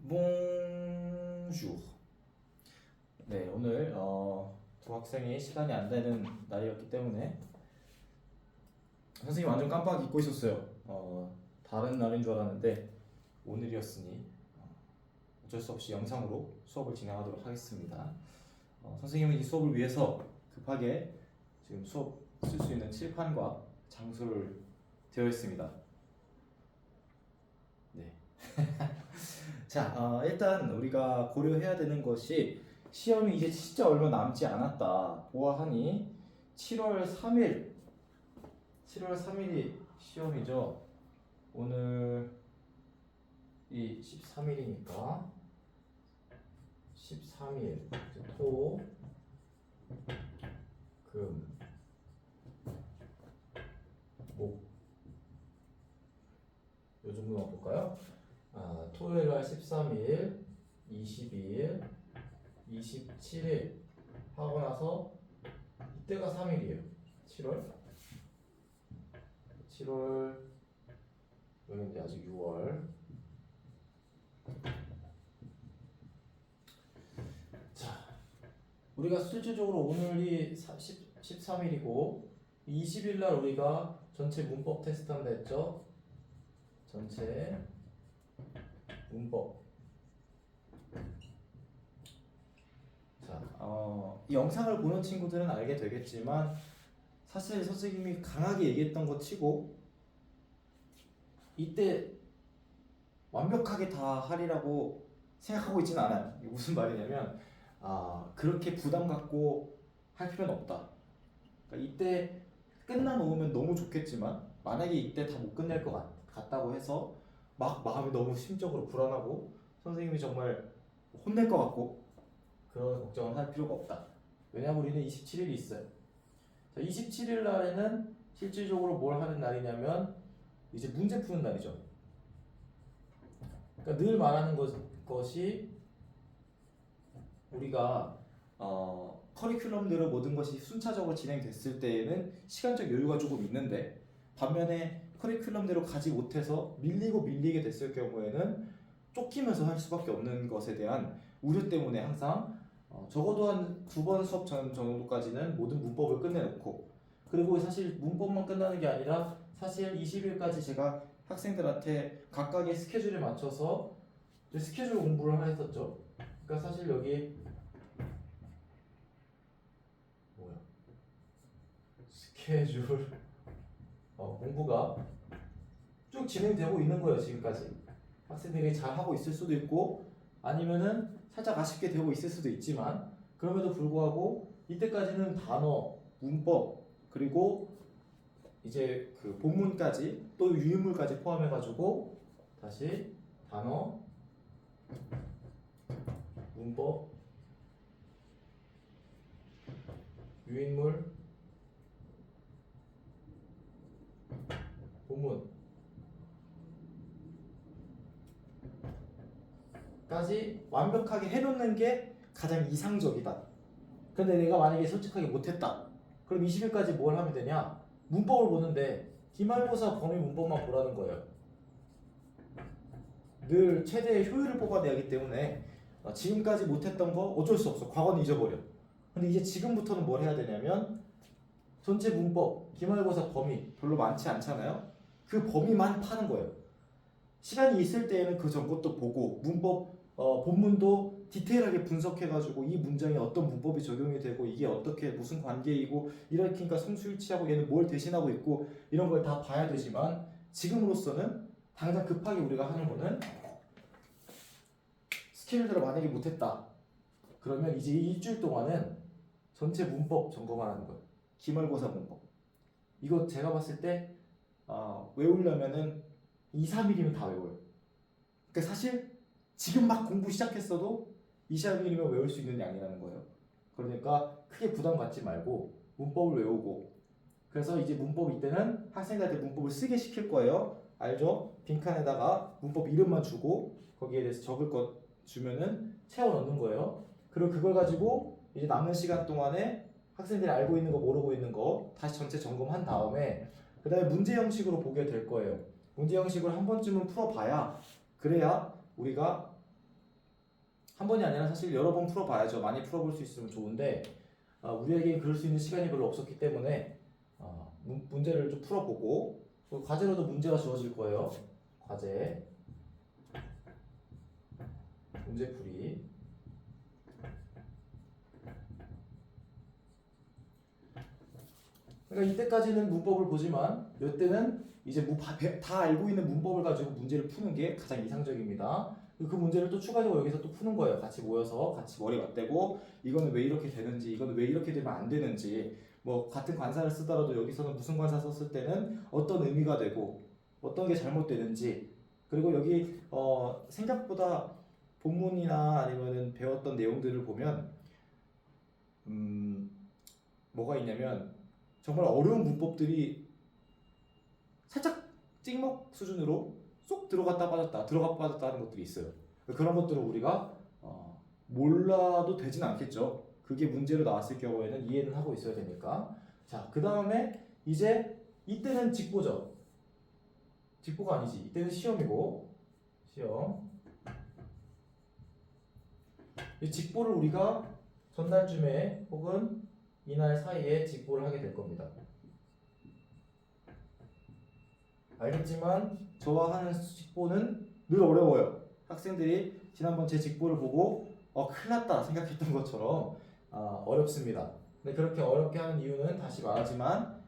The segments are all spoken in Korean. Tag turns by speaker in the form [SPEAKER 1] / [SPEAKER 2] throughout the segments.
[SPEAKER 1] Bonjour. 네, 오늘 두 학생이 시간이 안 되는 날이었기 때문에 선생님 완전 깜빡 잊고 있었어요. 다른 날인 줄 알았는데 오늘이었으니 어쩔 수 없이 영상으로 수업을 진행하도록 하겠습니다. 선생님은 이 수업을 위해서 급하게 지금 수업 쓸 수 있는 칠판과 장소를 되어 있습니다. 네. 자, 일단 우리가 고려해야 되는 것이 시험이 이제 진짜 얼마 남지 않았다 보아하니 7월 3일 7월 3일이 시험이죠. 오늘이 13일이니까 13일 토, 금, 목 요 정도만 볼까요? 토요일날 13일, 22일, 27일 하고 나서 이때가 3일이에요. 7월 여기 이제 아직 6월. 자, 우리가 실질적으로 오늘이 13일이고 20일날 우리가 전체 문법 테스트 한다 했죠. 전체 문법. 자, 이 영상을 보는 친구들은 알게 되겠지만 사실 선생님이 강하게 얘기했던 것 치고 이때 완벽하게 다 하리라고 생각하고 있지는 않아요. 이게 무슨 말이냐면 그렇게 부담 갖고 할 필요는 없다. 그러니까 이때 끝나놓으면 너무 좋겠지만 만약에 이때 다 못 끝낼 것 같다고 해서 막 마음이 너무 심적으로 불안하고 선생님이 정말 혼낼 것 같고 그런 걱정을 할 필요가 없다. 왜냐하면 우리는 27일이 있어요. 자, 27일 날에는 실질적으로 뭘 하는 날이냐면 이제 문제 푸는 날이죠. 그러니까 늘 말하는 것이 우리가 커리큘럼대로 모든 것이 순차적으로 진행됐을 때에는 시간적 여유가 조금 있는데 반면에 커리큘럼대로 가지 못해서 밀리게 됐을 경우에는 쫓기면서 할 수밖에 없는 것에 대한 우려 때문에 항상 적어도 한 2번 수업 정도까지는 모든 문법을 끝내놓고, 그리고 사실 문법만 끝나는 게 아니라 사실 20일까지 제가 학생들한테 각각의 스케줄에 맞춰서 스케줄 공부를 하나 했었죠. 그러니까 사실 여기 스케줄 공부가 쭉 진행되고 있는 거예요. 지금까지 학생들이 잘 하고 있을 수도 있고 아니면은 살짝 아쉽게 되고 있을 수도 있지만 그럼에도 불구하고 이때까지는 단어, 문법 그리고 이제 그 본문까지 또 유인물까지 포함해가지고 다시 단어, 문법, 유인물, 본문 까지 완벽하게 해놓는 게 가장 이상적이다. 근데 내가 만약에 솔직하게 못했다. 그럼 20일까지 뭘 하면 되냐? 문법을 보는데 기말고사 범위 문법만 보라는 거예요. 늘 최대의 효율을 뽑아내야 하기 때문에 지금까지 못했던 거 어쩔 수 없어. 과거는 잊어버려. 근데 이제 지금부터는 뭘 해야 되냐면 전체 문법, 기말고사 범위 별로 많지 않잖아요. 그 범위만 파는 거예요. 시간이 있을 때에는 그 전 것도 보고 문법 본문도 디테일하게 분석해가지고 이 문장에 어떤 문법이 적용이 되고 이게 어떻게 무슨 관계이고 이렇게니까 성수일치하고 얘는 뭘 대신하고 있고 이런 걸 다 봐야 되지만 지금으로서는 당장 급하게 우리가 하는 거는 스케줄대로 만약에 못했다. 그러면 이제 일주일 동안은 전체 문법 점검만 하는 거예요. 기말고사 문법. 이거 제가 봤을 때 외우려면은 2, 3일이면 다 외워요. 그러니까 사실 지금 막 공부 시작했어도 2, 3일이면 외울 수 있는 양이라는 거예요. 그러니까 크게 부담 갖지 말고 문법을 외우고, 그래서 이제 문법 이때는 학생들한테 문법을 쓰게 시킬 거예요. 알죠? 빈칸에다가 문법 이름만 주고 거기에 대해서 적을 것 주면은 채워 넣는 거예요. 그리고 그걸 가지고 이제 남는 시간 동안에 학생들이 알고 있는 거 모르고 있는 거 다시 전체 점검한 다음에 그 다음에 문제 형식으로 보게 될 거예요. 문제 형식을 한 번쯤은 풀어봐야 그래야 우리가 한 번이 아니라 사실 여러 번 풀어봐야죠. 많이 풀어볼 수 있으면 좋은데 우리에게 그럴 수 있는 시간이 별로 없었기 때문에 문제를 좀 풀어보고 과제로도 문제가 주어질 거예요. 과제 문제풀이. 그러니까 이때까지는 문법을 보지만 이때는 이제 다 알고 있는 문법을 가지고 문제를 푸는 게 가장 이상적입니다. 그 문제를 또 추가적으로 여기서 또 푸는 거예요. 같이 모여서 같이 머리 맞대고 이거는 왜 이렇게 되는지, 이거는 왜 이렇게 되면 안 되는지, 뭐 같은 관사를 쓰더라도 여기서는 무슨 관사 썼을 때는 어떤 의미가 되고 어떤 게 잘못되는지, 그리고 여기 생각보다 본문이나 아니면은 배웠던 내용들을 보면 뭐가 있냐면 정말 어려운 문법들이 살짝 찍먹 수준으로 쏙 들어갔다 빠졌다 들어갔다 빠졌다 하는 것들이 있어요. 그런 것들을 우리가 몰라도 되진 않겠죠. 그게 문제로 나왔을 경우에는 이해는 하고 있어야 되니까. 자, 그 다음에 이제 이때는 직보죠. 직보가 아니지. 이때는 시험이고, 시험. 이 직보를 우리가 전날쯤에 혹은 이날 사이에 직보를 하게 될 겁니다. 알겠지만 저와 하는 직보는 늘 어려워요. 학생들이 지난번 제 직보를 보고 큰일 났다 생각했던 것처럼 어렵습니다. 근데 그렇게 어렵게 하는 이유는 다시 말하지만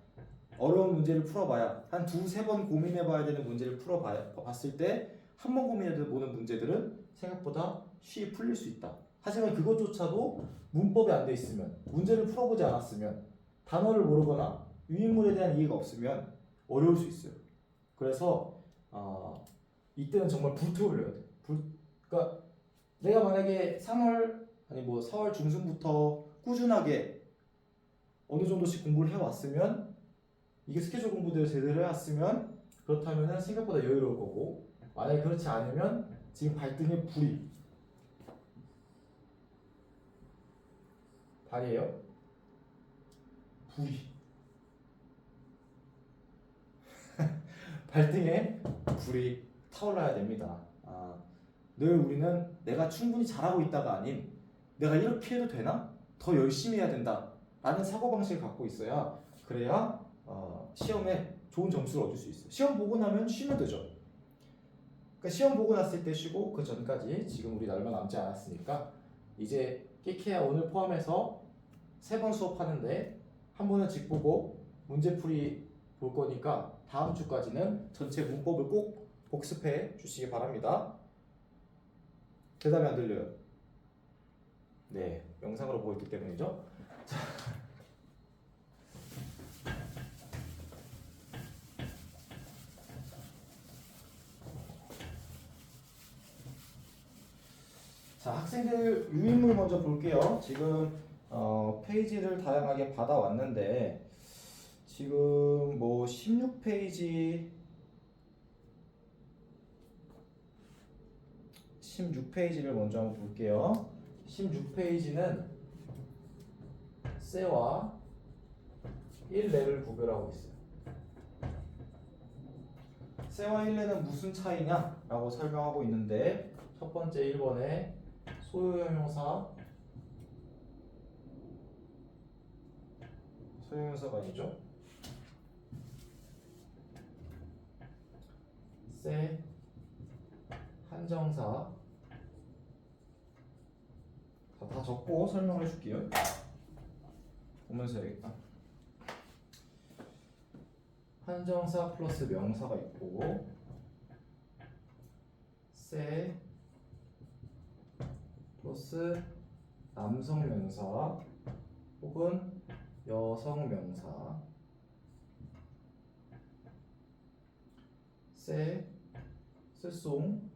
[SPEAKER 1] 어려운 문제를 풀어봐야 한 두세 번 고민해봐야 되는 문제를 풀어봤을 때 한 번 고민해보는 문제들은 생각보다 쉽게 풀릴 수 있다. 하지만 그것조차도 문법이 안 돼 있으면, 문제를 풀어보지 않았으면, 단어를 모르거나 유인물에 대한 이해가 없으면 어려울 수 있어요. 그래서 이때는 정말 불태워야 돼. 그러니까 내가 만약에 3월 아니 뭐 4월 중순부터 꾸준하게 어느 정도씩 공부를 해왔으면, 이게 스케줄 공부대로 제대로 해왔으면 그렇다면은 생각보다 여유로울 거고, 만약에 그렇지 않으면 지금 발등에 발이에요? 불이 발등에 불이 타올라야 됩니다. 늘 우리는 내가 충분히 잘하고 있다가 아닌 내가 이렇게 해도 되나? 더 열심히 해야 된다 라는 사고방식을 갖고 있어야, 그래야 시험에 좋은 점수를 얻을 수 있어요. 시험 보고 나면 쉬면 되죠. 그러니까 시험 보고 났을 때 쉬고, 그 전까지 지금 우리 얼마 남지 않았으니까 이제 끼케야 오늘 포함해서 3번 수업하는데 한 번은 직보고 문제풀이 볼 거니까 다음 주까지는 전체 문법을 꼭 복습해 주시기 바랍니다. 대답이 안 들려요. 네, 영상으로 보고 있기 때문이죠. 자, 학생들 유인물 먼저 볼게요. 지금 페이지를 다양하게 받아왔는데 지금 뭐 16페이지를 먼저 한번 볼게요. 16페이지는 쎄와 1레를 구별하고 있어요. 쎄와 1레는 무슨 차이냐? 라고 설명하고 있는데, 첫 번째 1번에 소유형용사가 아니죠? 쎄, 한정사. 다 적고 설명을 해줄게요. 보면서 해야겠다. 한정사 플러스 명사가 있고, 쎄 플러스 남성명사 혹은 여성명사, 쎄 쎄송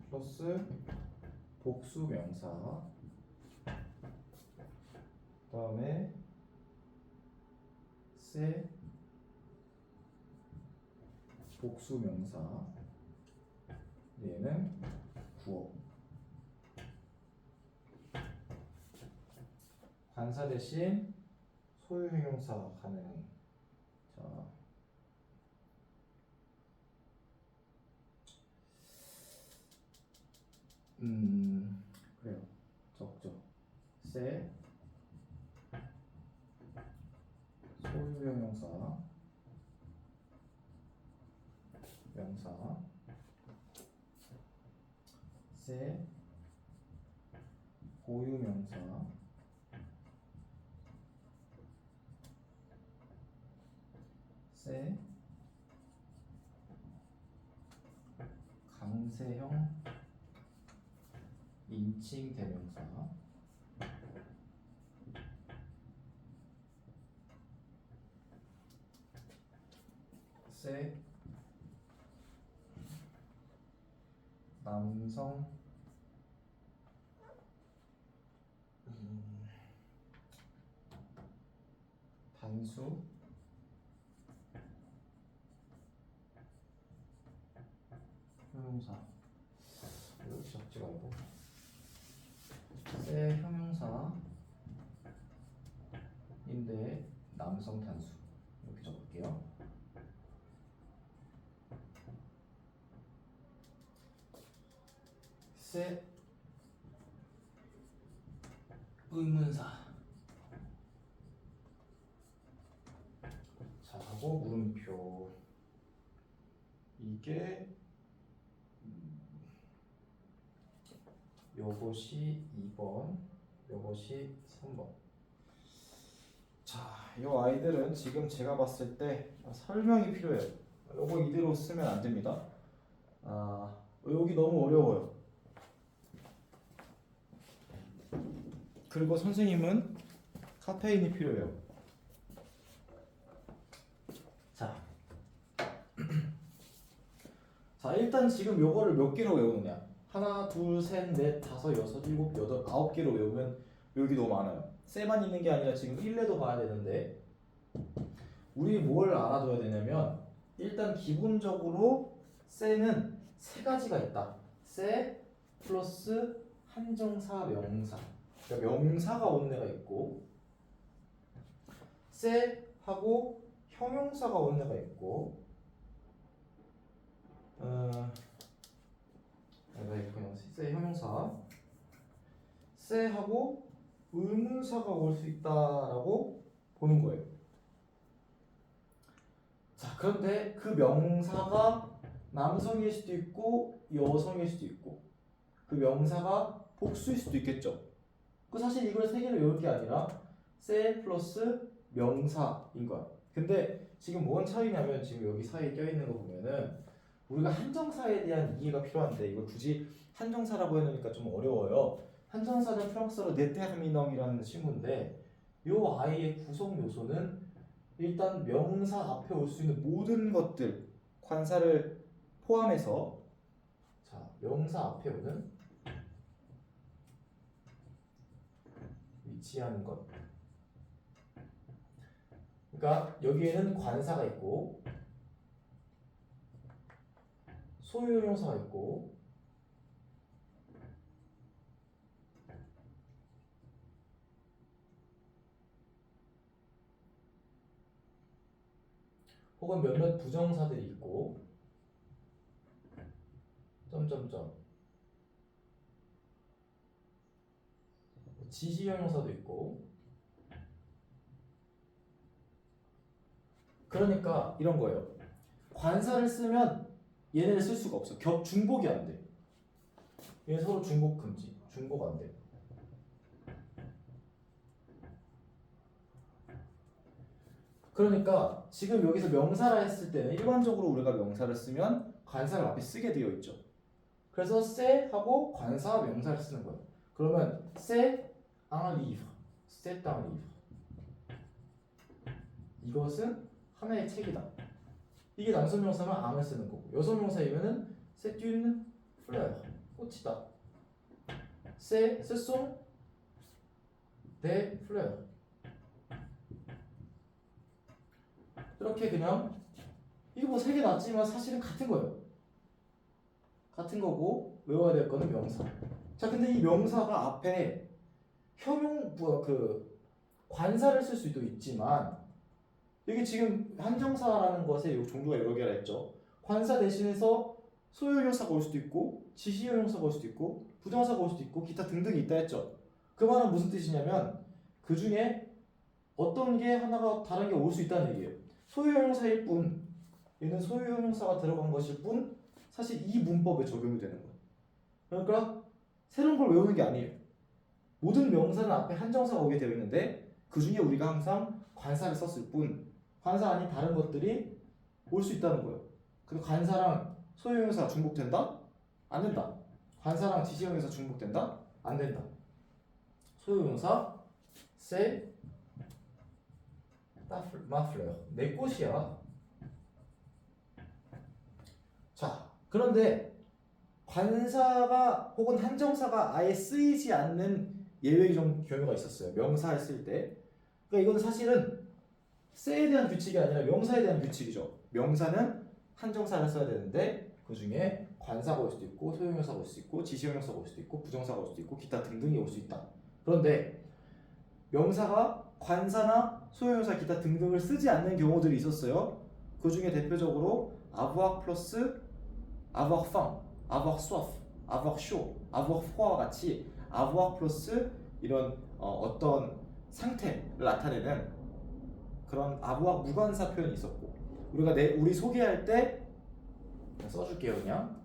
[SPEAKER 1] 플러스 복수명사, 그 다음에 쎄 복수명사, 얘는 구어. 관사 대신 소유형용사 가능. 자, 그래요. 적죠. 세 소유형 명사 세 고유 명사 세 강세형 인칭 대명사 세 남성 단수 형용사 이렇게 적지 말고 세 형용사인데 남성 단수 이렇게 적을게요. 세 의문사 자 하고 물음표 이게 요것이 2번 요것이 3번. 자, 요 아이들은 지금 제가 봤을 때 설명이 필요해요. 요거 이대로 쓰면 안 됩니다. 여기 너무 어려워요. 그리고 선생님은 카페인이 필요해요. 자, 자 일단 지금 요거를 몇 개로 외우느냐? 하나, 둘, 셋, 넷, 다섯, 여섯, 일곱, 여덟, 9개로 외우면 여기 너무 많아요. 쎄만 있는 게 아니라 지금 1레도 봐야 되는데 우리 뭘 알아둬야 되냐면 일단 기본적으로 쎄는 세 가지가 있다. 쎄 플러스 한정사, 명사. 그러니까 명사가 오는 애가 있고 쎄하고 형용사가 오는 애가 있고 그냥 쎄 형용사 쎄하고 의문사가 올 수 있다라고 보는 거예요. 자, 그런데 그 명사가 남성일 수도 있고 여성일 수도 있고 그 명사가 복수일 수도 있겠죠. 그 사실 이걸 세 개를 외울 게 아니라 쎄 플러스 명사인 거야. 근데 지금 뭔 차이냐면 지금 여기 사이에 껴있는 거 보면은 우리가 한정사에 대한 이해가 필요한데 이걸 굳이 한정사라고 해놓으니까 좀 어려워요. 한정사는 프랑스어로 네테르미넘이라는 친구인데 요 아이의 구성 요소는 일단 명사 앞에 올 수 있는 모든 것들 관사를 포함해서 자 명사 앞에 오는 위치하는 것. 그러니까 여기에는 관사가 있고 소유형사가 있고 혹은 몇몇 부정사들이 있고 점점점 지시형용사도 있고 그러니까 이런 거예요. 관사를 쓰면 얘네를 쓸 수가 없어. 중복이 안 돼. 얘 서로 중복 금지. 중복 안 돼. 그러니까 지금 여기서 명사라 했을 때는 일반적으로 우리가 명사를 쓰면 관사를 앞에 쓰게 되어 있죠. 그래서 쎄하고 관사 명사를 쓰는 거예요. 그러면 c'est un livre, c'est un livre. 이것은 하나의 책이다. 이게 남성 명사면 앙을 쓰는 거고 여성 명사이면은 c'est une fleur, 꽃이다. ce sont des fleurs. 이렇게 그냥 이거 뭐 세 개 낫지만 사실은 같은 거예요. 같은 거고 외워야 될 거는 명사. 자, 근데 이 명사가 앞에 관사를 쓸 수도 있지만 여기 지금 한정사라는 것에 종류가 여러 개라 했죠. 관사 대신해서 소유형 형사가 올 수도 있고 지시형 형사가 올 수도 있고 부정사가 올 수도 있고 기타 등등이 있다 했죠. 그 말은 무슨 뜻이냐면 그 중에 어떤 게 하나가 다른 게 올 수 있다는 얘기예요. 소유형 형사일 뿐 얘는 소유형 형사가 들어간 것일 뿐 사실 이 문법에 적용이 되는 거예요. 그러니까 새로운 걸 외우는 게 아니에요. 모든 명사는 앞에 한정사가 오게 되어 있는데 그 중에 우리가 항상 관사를 썼을 뿐 관사 아닌 다른 것들이 올 수 있다는 거예요. 근데 관사랑 소유형사 중복된다? 안 된다. 관사랑 지시형에서 중복된다? 안 된다. 소유형사 c'est ma fleur. 내 꽃이야. 자, 그런데 관사가 혹은 한정사가 아예 쓰이지 않는 예외 경우가 있었어요. 명사를 쓸 때. 그러니까 이건 사실은 세에 대한 규칙이 아니라 명사에 대한 규칙이죠. 명사는 한정사를 써야 되는데 그 중에 관사가 올 수도 있고 소유형사가 올 수도 있고 지시형사가 올 수도 있고 부정사가 올 수도 있고 기타 등등이 올 수 있다. 그런데 명사가 관사나 소유형사 기타 등등을 쓰지 않는 경우들이 있었어요. 그 중에 대표적으로 avoir 플러스 avoir faim, avoir soif, avoir chaud, avoir froid와 같이 avoir 플러스 이런 어떤 상태를 나타내는 그런 avoir 무관사 표현이 있었고 우리가 우리 소개할 때 써줄게요. 그냥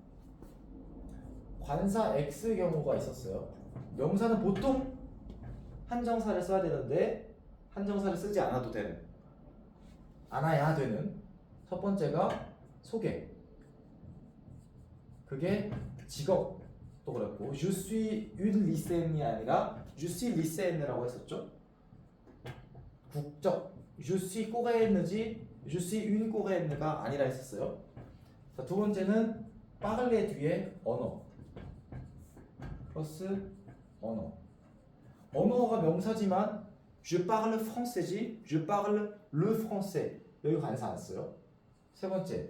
[SPEAKER 1] 관사 X의 경우가 있었어요. 명사는 보통 한정사를 써야 되는데 한정사를 쓰지 않아도 되는 않아야 되는 첫 번째가 소개 그게 직업도 그랬고 je suis une lycéenne이 아니라 je suis lycéenne라고 했었죠. 국적 je suis coréenne지 je suis une coréenne가 아니라 했었어요. 자, 두 번째는 parler 뒤에 언어 플러스 언어 언어가 명사지만 je parle français지 je parle le français 여기 관사 안 써요. 세 번째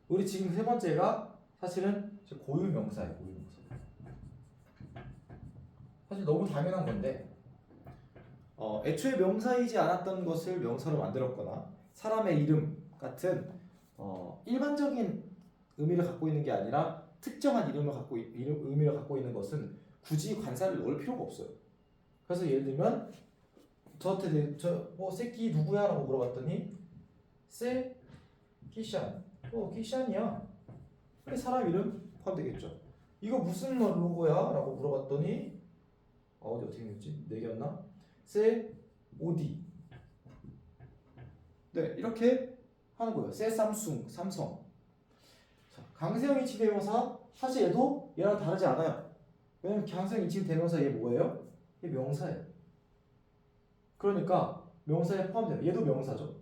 [SPEAKER 1] 우리 지금 세 번째가 사실은 고유 명사예요. 고유 명사. 사실 너무 당연한 건데 애초에 명사이지 않았던 것을 명사로 만들었거나 사람의 이름 같은 일반적인 의미를 갖고 있는 게 아니라 특정한 의미를 갖고 있는 것은 굳이 관사를 넣을 필요가 없어요. 그래서 예를 들면 저한테 새끼 누구야라고 물어봤더니 세 키샨 키샨이야. 그래 사람 이름 포함되겠죠. 이거 무슨 로고야? 라고 물어봤더니 어디 어떻게 생겼지? 네 개였나? 세 오디. 네 이렇게 하는 거예요. 세 삼성. 자, 강세형 이치 대명사 사실 얘도 얘랑 다르지 않아요. 왜냐면 강세형 이치 대명사 얘 뭐예요? 얘 명사예요. 그러니까 명사에 포함돼요. 얘도 명사죠.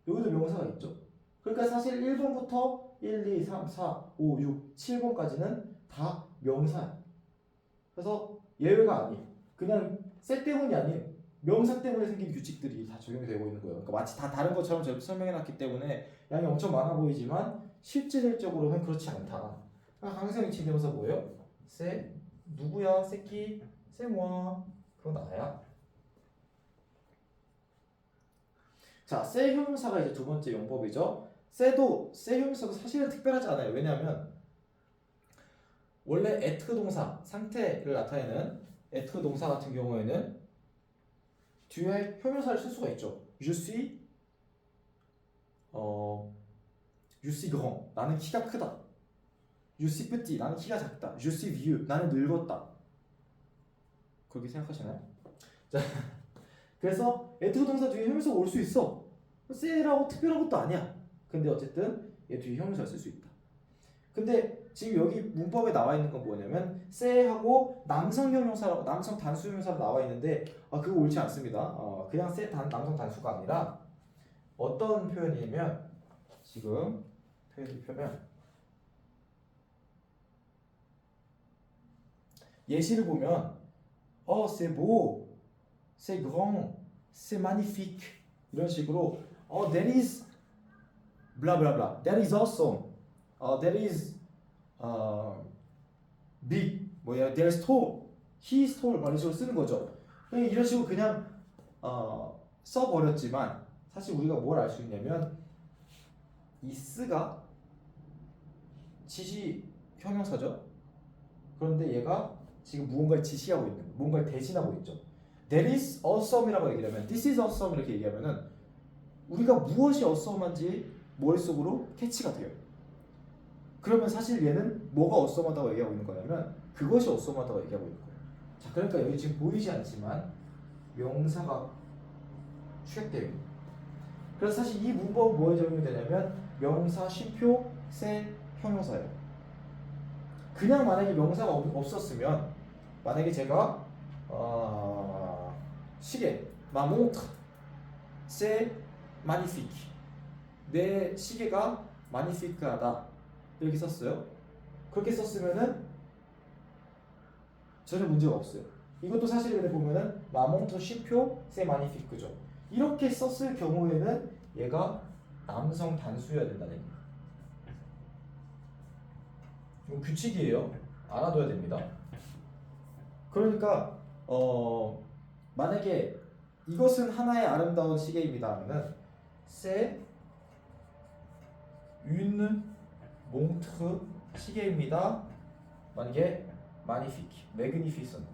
[SPEAKER 1] 여기도 명사가 있죠. 그러니까 사실 1번부터 1, 2, 3, 4, 5, 6, 7번까지는 다 명사예요. 그래서 예외가 아니에요. 그냥 세 때문이 아니에요. 명사 때문에 생긴 규칙들이 다 적용이 되고 있는 거예요. 그러니까 마치 다 다른 것처럼 저렇게 설명해놨기 때문에 양이 엄청 많아 보이지만 실질적으로는 그렇지 않다. 강세형 이치 대명사 뭐예요? 세 누구야? 새끼 세모아 그거 나야. 자, 세 형용사가 이제 두 번째 용법이죠. 세도 세 형용사도 사실은 특별하지 않아요. 왜냐하면 원래 에트 동사 상태를 나타내는 에트 동사 같은 경우에는 뒤에 형용사를 쓸 수가 있죠. Je suis grand 나는 키가 크다. Je suis petit 나는 키가 작다. Je suis vieux 나는 늙었다. 그렇게 생각하시나요? 자, 그래서 에트 동사 뒤에 형용사가 올 수 있어. 세라고 특별한 것도 아니야. 근데 어쨌든 얘 뒤에 형용사를 쓸 수 있다. 근데 지금 여기 문법에 나와 있는 건 뭐냐면 세하고 남성 형용사라고 남성 단수 형용사로 나와 있는데 그거 옳지 않습니다. 그냥 남성 단수가 아니라 어떤 표현이냐면 지금 표현을 펴면 예시를 보면 c'est beau, c'est grand, c'est magnifique 이런 식으로 that is blah blah blah, that is awesome, that is big, there is tall, he is tall 이런 식으로 쓰는 거죠. 이런 식으로 그냥 써버렸지만 사실 우리가 뭘 알 수 있냐면 이 스가 지시 형용사죠. 그런데 얘가 지금 무언가를 지시하고 있는, 무언가를 대신하고 있죠. That is awesome이라고 얘기를 하면, This is awesome 이렇게 얘기하면은 우리가 무엇이 awesome한지 머릿속으로 캐치가 돼요. 그러면 사실 얘는 뭐가 awesome하다고 얘기하고 있는 거냐면 그것이 awesome하다고 얘기하고 있는 거예요. 자, 그러니까 여기 지금 보이지 않지만 명사가 추격되어 있는. 그래서 사실 이 문법은 뭐에 적용이 되냐면 명사, 쉼표, 세, 형용사예요. 그냥 만약에 명사가 없었으면, 만약에 제가 시계, ma montre, c'est magnifique, 내 시계가 magnifique하다 이렇게 썼어요. 그렇게 썼으면은 전혀 문제가 없어요. 이것도 사실 근데 보면은 ma montre 쉼표 c'est magnifique죠. 이렇게 썼을 경우에는 얘가 남성 단수여야 된다는 얘기예요. 이거 규칙이에요. 알아둬야 됩니다. 그러니까 만약에 이것은 하나의 아름다운 시계입니다 하면은 c'est une montre 시계입니다. 만약에 magnifique, magnificent,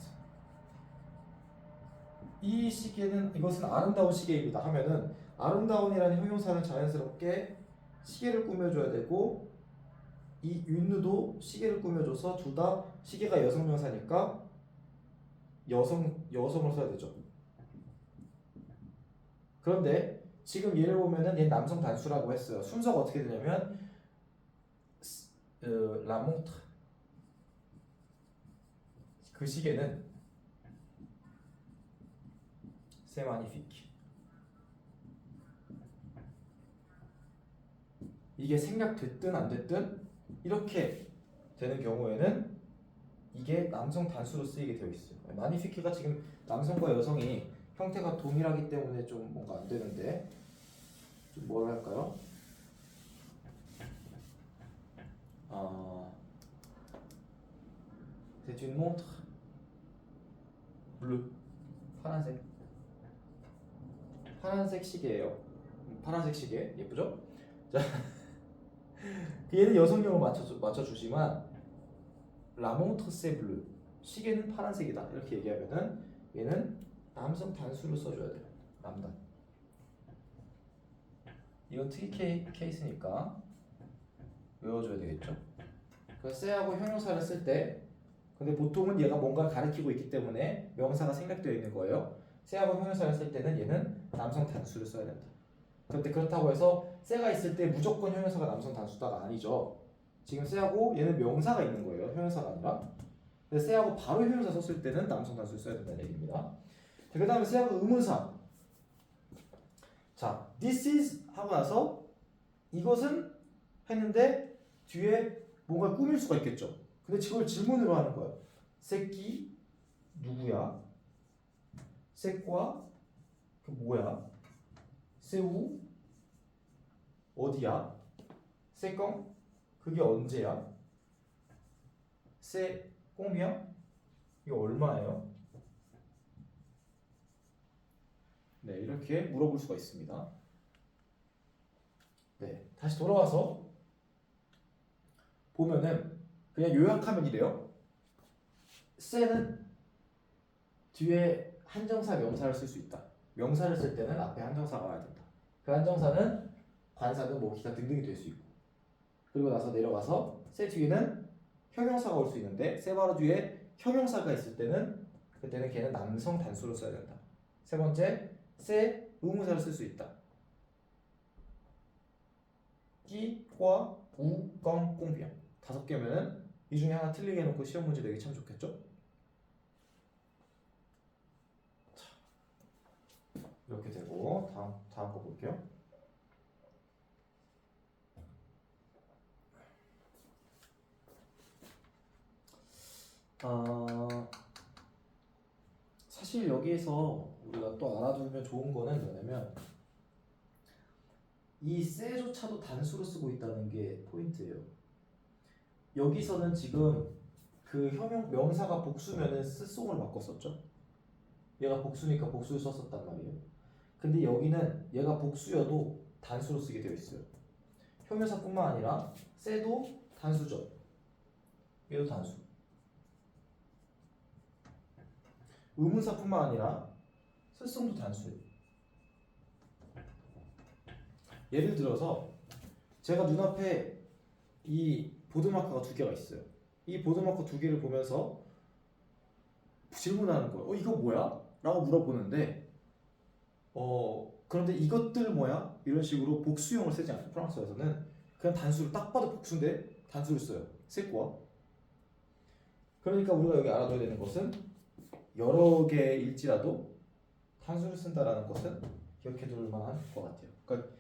[SPEAKER 1] 이 시계는, 이것은 아름다운 시계입니다 하면은 아름다운이라는 형용사는 자연스럽게 시계를 꾸며줘야 되고, 이 윤누도 시계를 꾸며줘서 둘 다 시계가 여성 명사니까 여성을 써야 되죠. 그런데 지금 얘를 보면은 얘 남성 단수라고 했어요. 순서가 어떻게 되냐면 la montre, 그 시계는 c'est magnifique. 이게 생략됐든 안 됐든 이렇게 되는 경우에는 이게 남성 단수로 쓰이게 되어 있어요. magnifique가 지금 남성과 여성이 형태가 동일하기 때문에 좀 뭔가 안 되는데, 좀 뭘 할까요? C'est une montre bleu, 파란색. 파란색 시계예요. 파란색 시계 예쁘죠? 자, 얘는 여성용을 맞춰주지만 La montre c'est bleu, 시계는 파란색이다 이렇게 얘기하면은 얘는 남성 단수를 써줘야 돼요. 남단. 이건 특이 케이스니까 외워줘야 되겠죠. 그래서 쎄하고 형용사를 쓸 때, 근데 보통은 얘가 뭔가 가리키고 있기 때문에 명사가 생략되어 있는 거예요. 쎄하고 형용사를 쓸 때는 얘는 남성 단수를 써야 된다. 그런데 그렇다고 해서 쎄가 있을 때 무조건 형용사가 남성 단수다가 아니죠. 지금 쎄하고 얘는 명사가 있는 거예요. 형용사가 아니라. 그래서 쎄하고 바로 형용사 썼을 때는 남성 단수를 써야 된다는 얘기입니다. 그 다음에 쎄하고 의문사. 자, this is 하고 나서 이것은 했는데 뒤에 뭔가 꾸밀 수가 있겠죠. 근데 그걸 질문으로 하는 거예요. 새끼 누구야? 새과 그 뭐야? 새우 어디야? 새껑 그게 언제야? 새 꽁이야? 이거 얼마예요? 네, 이렇게 물어볼 수가 있습니다. 네, 다시 돌아와서 보면은 그냥 요약하면 이래요. 쎄는 뒤에 한정사 명사를 쓸 수 있다. 명사를 쓸 때는 앞에 한정사가 와야 된다. 그 한정사는 관사든 뭐 기타 등등이 될 수 있고, 그리고 나서 내려가서 쎄 뒤에는 형용사가 올 수 있는데 쎄 바로 뒤에 형용사가 있을 때는 그때는 걔는 남성 단수로 써야 된다. 세 번째, 쎄 의문사를 쓸 수 있다. 끼, 과, 우, 껑, 꽁비양 5개면은 이 중에 하나 틀리게 해놓고 시험 문제 내기 참 좋겠죠? 자, 이렇게 되고 다음 거 볼게요. 사실 여기에서 우리가 또 알아두면 좋은 거는 뭐냐면 이 쎄조차도 단수로 쓰고 있다는 게 포인트예요. 여기서는 지금 그 명사가 복수면은 스송을 바꿨었죠. 얘가 복수니까 복수를 썼었단 말이에요. 근데 여기는 얘가 복수여도 단수로 쓰게 되어 있어요. 형용사뿐만 아니라 쎄도 단수죠. 얘도 단수. 의문사뿐만 아니라 쓸성도 단수예요. 예를 들어서 제가 눈앞에 이 보드마커가 두 개가 있어요. 이 보드마커 두 개를 보면서 질문하는 거예요. 이거 뭐야? 라고 물어보는데 그런데 이것들 뭐야? 이런 식으로 복수형을 쓰지 않아요. 프랑스어에서는 그냥 단수를 딱 봐도 복수인데 단수를 써요. 세꼬아. 그러니까 우리가 여기 알아둬야 되는 것은 여러 개일지라도 단수를 쓴다라는 것은 기억해둘 만한 것 같아요. 그러니까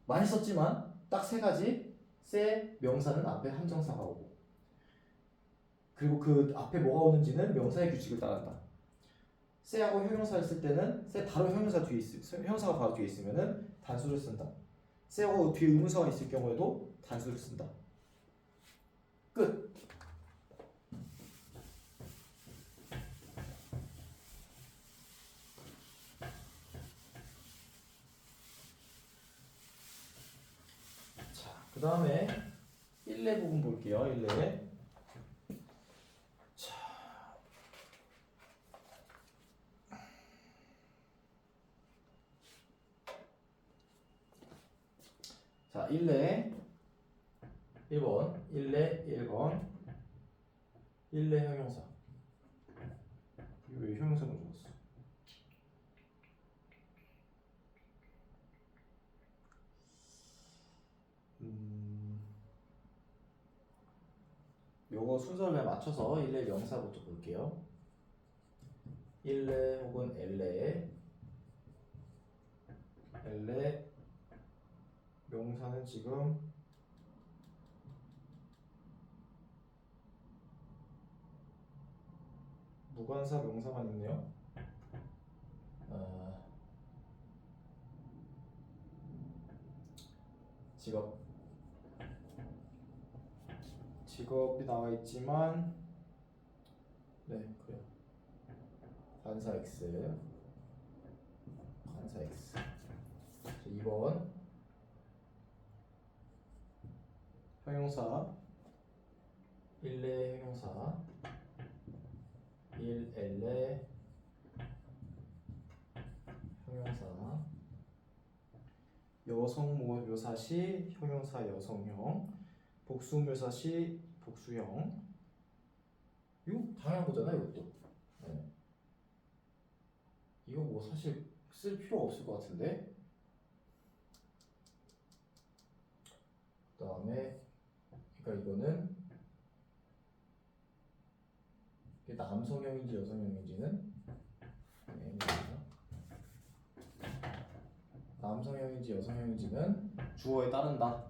[SPEAKER 1] 많이 썼지만 딱 세 가지 세 명사는 앞에 한정사가 오고 그리고 그 앞에 뭐가 오는지는 명사의 규칙을 따른다. 세하고 형용사를 쓸 때는 세 바로 형용사가 바로 뒤에 있으면은 단수를 쓴다. 세하고 뒤에 의문사가 있을 경우에도 단수를 쓴다. 끝. 자, 그 다음에 1례 부분 볼게요. 1례. 자, 1례 1번 1례 1번 1례 형용사. 이거 왜 형용사가 적었어? 요거 순서를 맞춰서 1례 명사부터 볼게요. 1례 혹은 엘레 명사는 지금 무관사 명사만 있네요. 직업이 나와 있지만 네 그래요. 관사 X 2번 형용사 1례 형용사 1엘레 형용사 여성 묘사시 형용사 여성형 복수 묘사시 복수형. 이거 당연한 거잖아 이것도. 네. 이거 뭐 사실 쓸 필요가 없을 것 같은데. 그 다음에 그러니까 이거는 이게 남성형인지 여성형인지는 남성형인지 여성형인지는 주어에 따른다.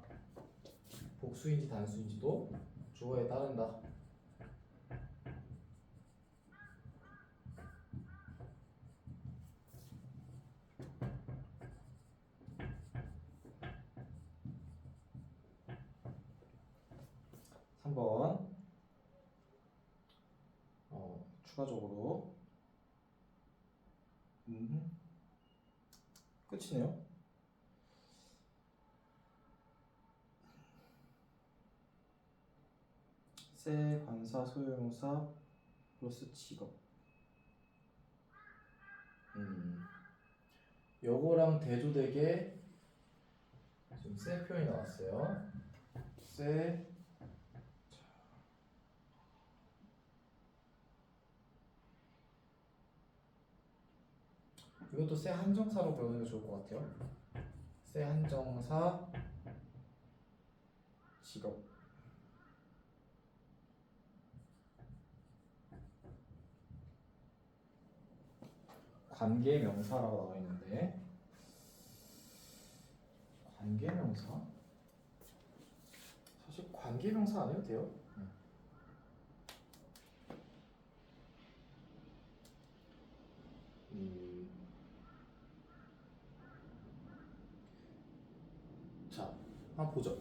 [SPEAKER 1] 복수인지 단수인지도 주어에 따른다. 한번 추가적으로 끝이네요. 세 관사 소유용사 플러스 직업. 요거랑 대조되게 지금 세 표현이 나왔어요. 세 이것도 세 한정사로 배우는 게 좋을 것 같아요. 세 한정사 직업. 관계명사라고 나와 있는데 관계명사? 사실 관계명사 안 해도 돼요. 자, 한번 보죠.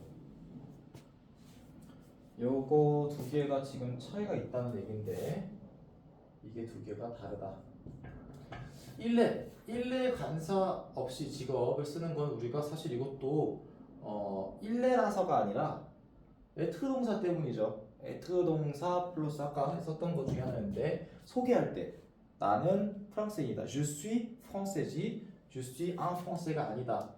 [SPEAKER 1] 요거 두 개가 지금 차이가 있다는 얘기인데 이게 두 개가 다르다. 1례 관사 없이 직업을 쓰는 건 우리가 사실 이것도 1례라서가 아니라 에트 동사 때문이죠. 에트 동사 플러스 아까 썼던 것 중에 하나인데 소개할 때 나는 프랑스인이다. Je suis français지. Je suis un français가 아니다.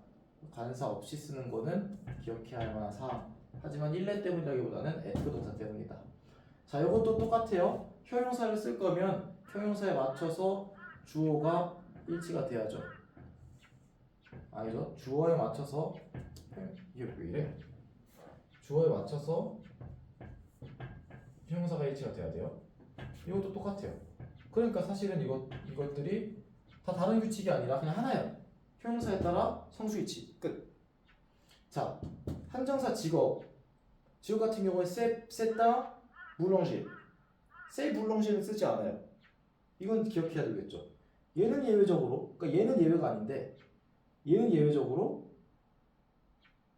[SPEAKER 1] 관사 없이 쓰는 거는 기억해야 할 만한 사항. 하지만 일례 때문이라기보다는 에트 동사 때문이다. 자, 이것도 똑같아요. 형용사를 쓸 거면 형용사에 맞춰서 주어가 일치가 돼야죠. 아니죠? 주어에 맞춰서 이게 왜 이래? 주어에 맞춰서 형용사가 일치가 돼야 돼요. 이것도 똑같아요. 그러니까 사실은 이것들이 다 다른 규칙이 아니라 그냥 하나예요. 형용사에 따라 성수일치 끝. 자, 한정사 직업 같은 경우에 세따 물렁실 세 물렁실은 쓰지 않아요. 이건 기억해야 되겠죠. 얘는 예외적으로, 그러니까 얘는 예외가 아닌데 얘는 예외적으로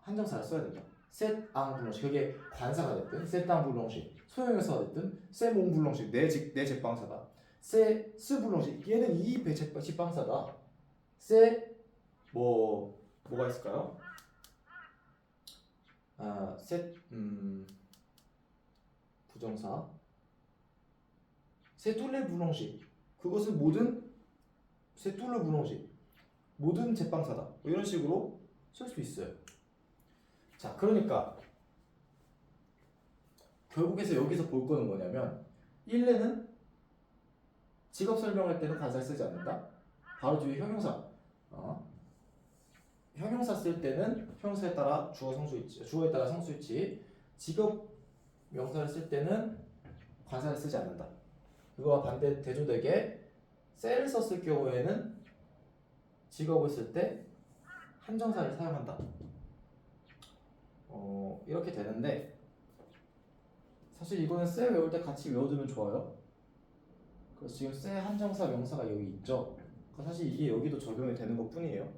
[SPEAKER 1] 한정사를 써야 된다. 셋앙 불렁실, 그게 관사가 됐든 셋앙 불렁실, 소형용사가 됐든 세몽 불렁실, 내 제빵사다. 세스 불렁실, 얘는 이 제빵사다. 뭐가 있을까요? 부정사 세툴레 불렁실, 그것은 모든 세툴레 불렁실, 모든 제빵사다. 뭐 이런 식으로 쓸 수 있어요. 자, 그러니까 결국에서 여기서 볼 거는 뭐냐면 일례는 직업 설명할 때는 관사를 쓰지 않는다. 바로 뒤에 형용사. 형용사 쓸 때는 형용사에 따라 주어에 따라 성수일치. 직업 명사를 쓸 때는 관사를 쓰지 않는다. 그거와 반대 대조되게 셀을 썼을 경우에는 직업을 쓸 때 한정사를 사용한다. 이렇게 되는데 사실 이거는 세 외울 때 같이 외워두면 좋아요. 그래서 지금 세 한정사 명사가 여기 있죠. 사실 이게 여기도 적용이 되는 것 뿐이에요.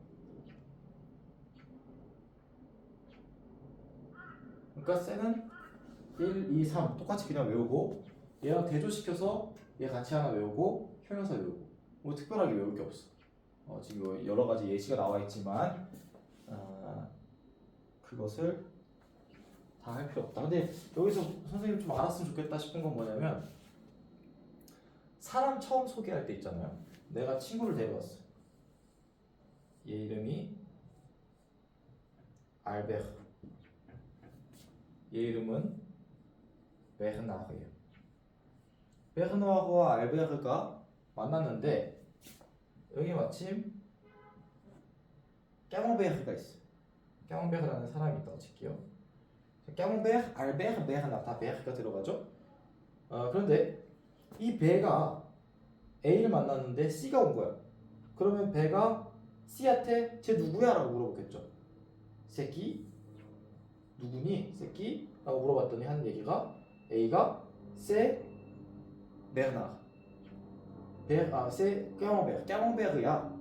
[SPEAKER 1] 그러니까 세는 1, 2, 3 똑같이 그냥 외우고 얘랑 대조시켜서 얘 같이 하나 외우고 형용사 외우고 뭐 특별하게 외울 게 없어. 지금 여러 가지 예시가 나와 있지만 그것을 다 할 필요 없다. 근데 여기서 선생님 좀 알았으면 좋겠다 싶은 건 뭐냐면 사람 처음 소개할 때 있잖아요. 내가 친구를 데려왔어. 얘 이름이 알베르. 얘 이름은 베르나르예요. 베르나르와 알베르가 만났는데 여기 마침 까몽베르가 있어. 까몽베르라는 사람이 있다고 칠게요. 까몽베르, 알베르, 베르나르 다 베르가 들어가죠. 그런데 이 베가 A를 만났는데 C가 온 거야. 그러면 베가 C한테 쟤 누구야? 라고 물어보겠죠. 새끼? 누구니? 새끼? 라고 물어봤더니 하는 얘기가 A가 세 베르나르 세 까몽베르야.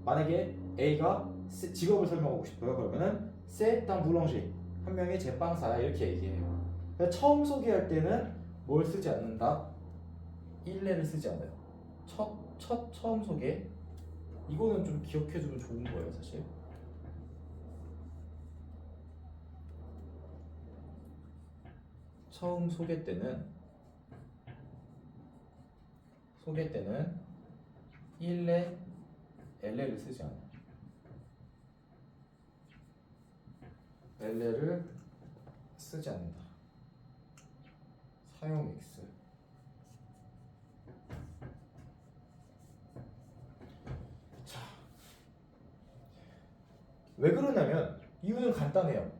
[SPEAKER 1] 만약에 A가 직업을 설명하고 싶어요. 그러면은 세땅 불렁시 한 명의 제빵사야 이렇게 얘기해요. 그러니까 처음 소개할 때는 뭘 쓰지 않는다? 일례를 쓰지 않아요. 처음 소개. 이거는 좀 기억해두면 좋은 거예요, 사실. 처음 소개 때는 일례, 엘레를 쓰지 않아요. 엘레를 쓰지 않는다. 사용 X. 자, 왜 그러냐면 이유는 간단해요.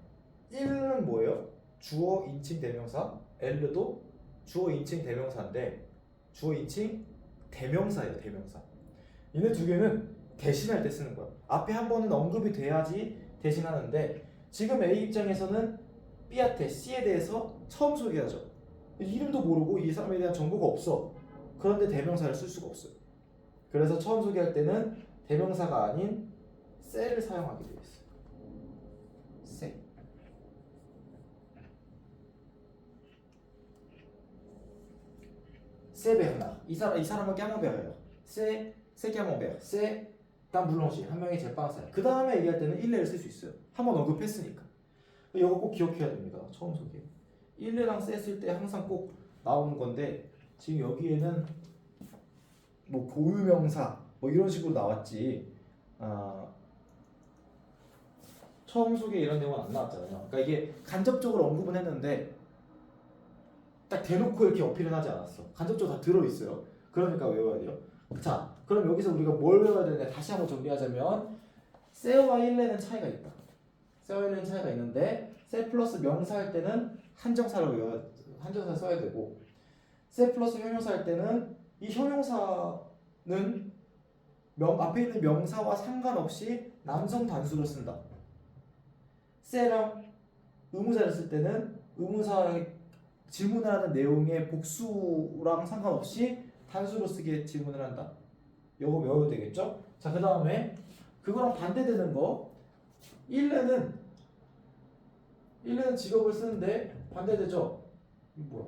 [SPEAKER 1] 1은 뭐예요? 주어, 인칭, 대명사. L도 주어, 인칭, 대명사인데 주어, 인칭, 대명사예요. 대명사. 얘네 두 개는 대신할 때 쓰는 거야. 앞에 한 번은 언급이 돼야지 대신하는데 지금 A 입장에서는 B한테 C에 대해서 처음 소개하죠. 이름도 모르고 이 사람에 대한 정보가 없어. 그런데 대명사를 쓸 수가 없어요. 그래서 처음 소개할 때는 대명사가 아닌 셀을 사용하게 되어 있어요. 셀. 세베르나. 이 사람은 까몽베르예요. 세 까몽베르. 단 물렁시 한 명의 제빵사야. 그 다음에 얘기할 때는 일례를 쓸 수 있어요. 한번 언급했으니까. 이거 꼭 기억해야 됩니다. 처음 소개. 일레랑 세 쓸 때 항상 꼭 나오는 건데 지금 여기에는 뭐 고유명사 뭐 이런 식으로 나왔지 처음 소개 이런 내용은 안 나왔잖아요. 그러니까 이게 간접적으로 언급은 했는데 딱 대놓고 이렇게 어필은 하지 않았어. 간접적으로 다 들어있어요. 그러니까 외워야 돼요. 자, 그럼 여기서 우리가 뭘 외워야 되냐? 다시 한번 정리하자면 세와 일레는 차이가 있다. 세와 일레는 차이가 있는데 세 플러스 명사 할 때는 한정사 써야 되고 세 플러스 형용사 할 때는 이 형용사는 앞에 있는 명사와 상관없이 남성 단수로 쓴다. 세랑 의무사를 쓸 때는 의무사의 질문을 하는 내용의 복수랑 상관없이 단수로 쓰게 질문을 한다. 요거 외워야 되겠죠? 자, 그 다음에 그거랑 반대되는 거 일레는 직업을 쓰는데 반대되죠? 이거 뭐야?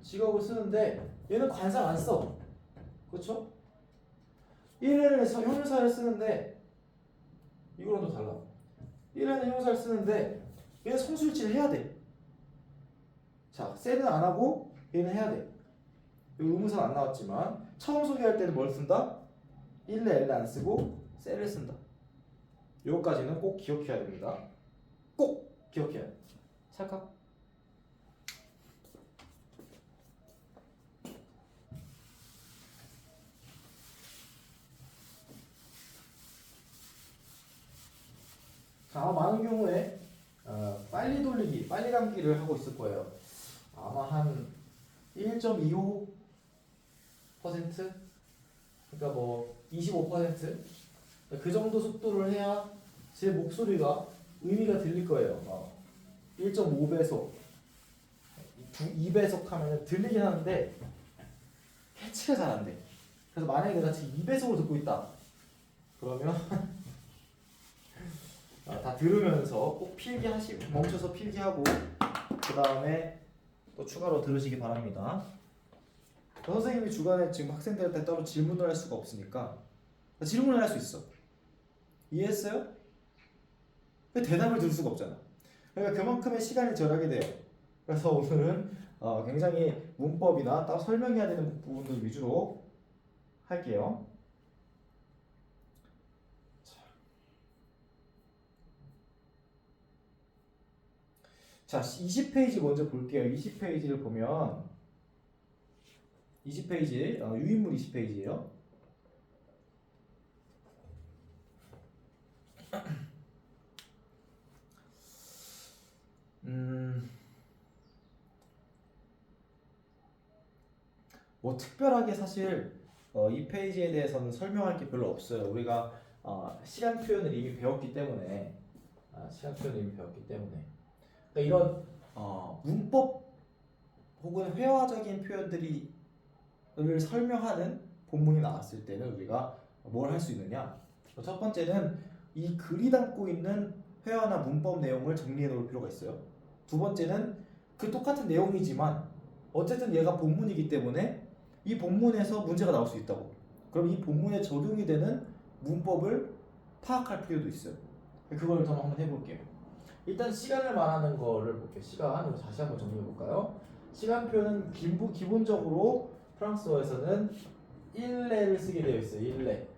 [SPEAKER 1] 직업을 쓰는데 얘는 관상 안 써. 그렇죠? 일레는 형용사를 쓰는데 이거랑 또 달라. 일레는 형용사를 쓰는데 얘는 성수일치를 해야 돼. 자, 쎄는 안 하고 얘는 해야 돼. 여기 의문사는 안 나왔지만 처음 소개할 때는 뭘 쓴다? 일레 엘레 안 쓰고 쎄를 쓴다. 요거까지는 꼭 기억해야 됩니다. 꼭 기억해야 돼. 찰칵. 자, 많은 경우에 빨리 돌리기, 빨리 감기를 하고 있을 거예요. 아마 한 1.25%? 그러니까 뭐 25%그 정도 속도를 해야 제 목소리가 의미가 들릴 거예요. 1.5배속, 2배속 하면 들리긴 하는데 캐치가 잘 안 돼. 그래서 만약에 내가 지금 2배속으로 듣고 있다. 그러면 다 들으면서 꼭 멈춰서 필기하고 그 다음에 또 추가로 들으시기 바랍니다. 선생님이 주간에 지금 학생들한테 따로 질문을 할 수가 없으니까 질문을 할 수 있어. 이해했어요? 대답을 들을 수가 없잖아. 그러니까 그만큼의 시간이 절약이 돼요. 그래서 오늘은 굉장히 문법이나 따로 설명해야 되는 부분들 위주로 할게요. 자, 20페이지 먼저 볼게요. 20페이지를 보면 20페이지, 유인물 20페이지예요. 뭐 특별하게 사실 이 페이지에 대해서는 설명할 게 별로 없어요. 우리가 시간 표현을 이미 배웠기 때문에 그러니까 이런 문법 혹은 회화적인 표현들을 설명하는 본문이 나왔을 때는 우리가 뭘 할 수 있느냐? 첫 번째는 이 글이 담고 있는 회화나 문법 내용을 정리해 놓을 필요가 있어요. 두 번째는 그 똑같은 내용이지만 어쨌든 얘가 본문이기 때문에 이 본문에서 문제가 나올 수 있다고. 그럼 이 본문에 적용이 되는 문법을 파악할 필요도 있어요. 그걸 좀 한번 해볼게요. 일단 시간을 말하는 거를 볼게요. 시간으로 다시 한번 정리해 볼까요? 시간 표현은 기본적으로 프랑스어에서는 일레를 쓰게 되어 있어요. 일레.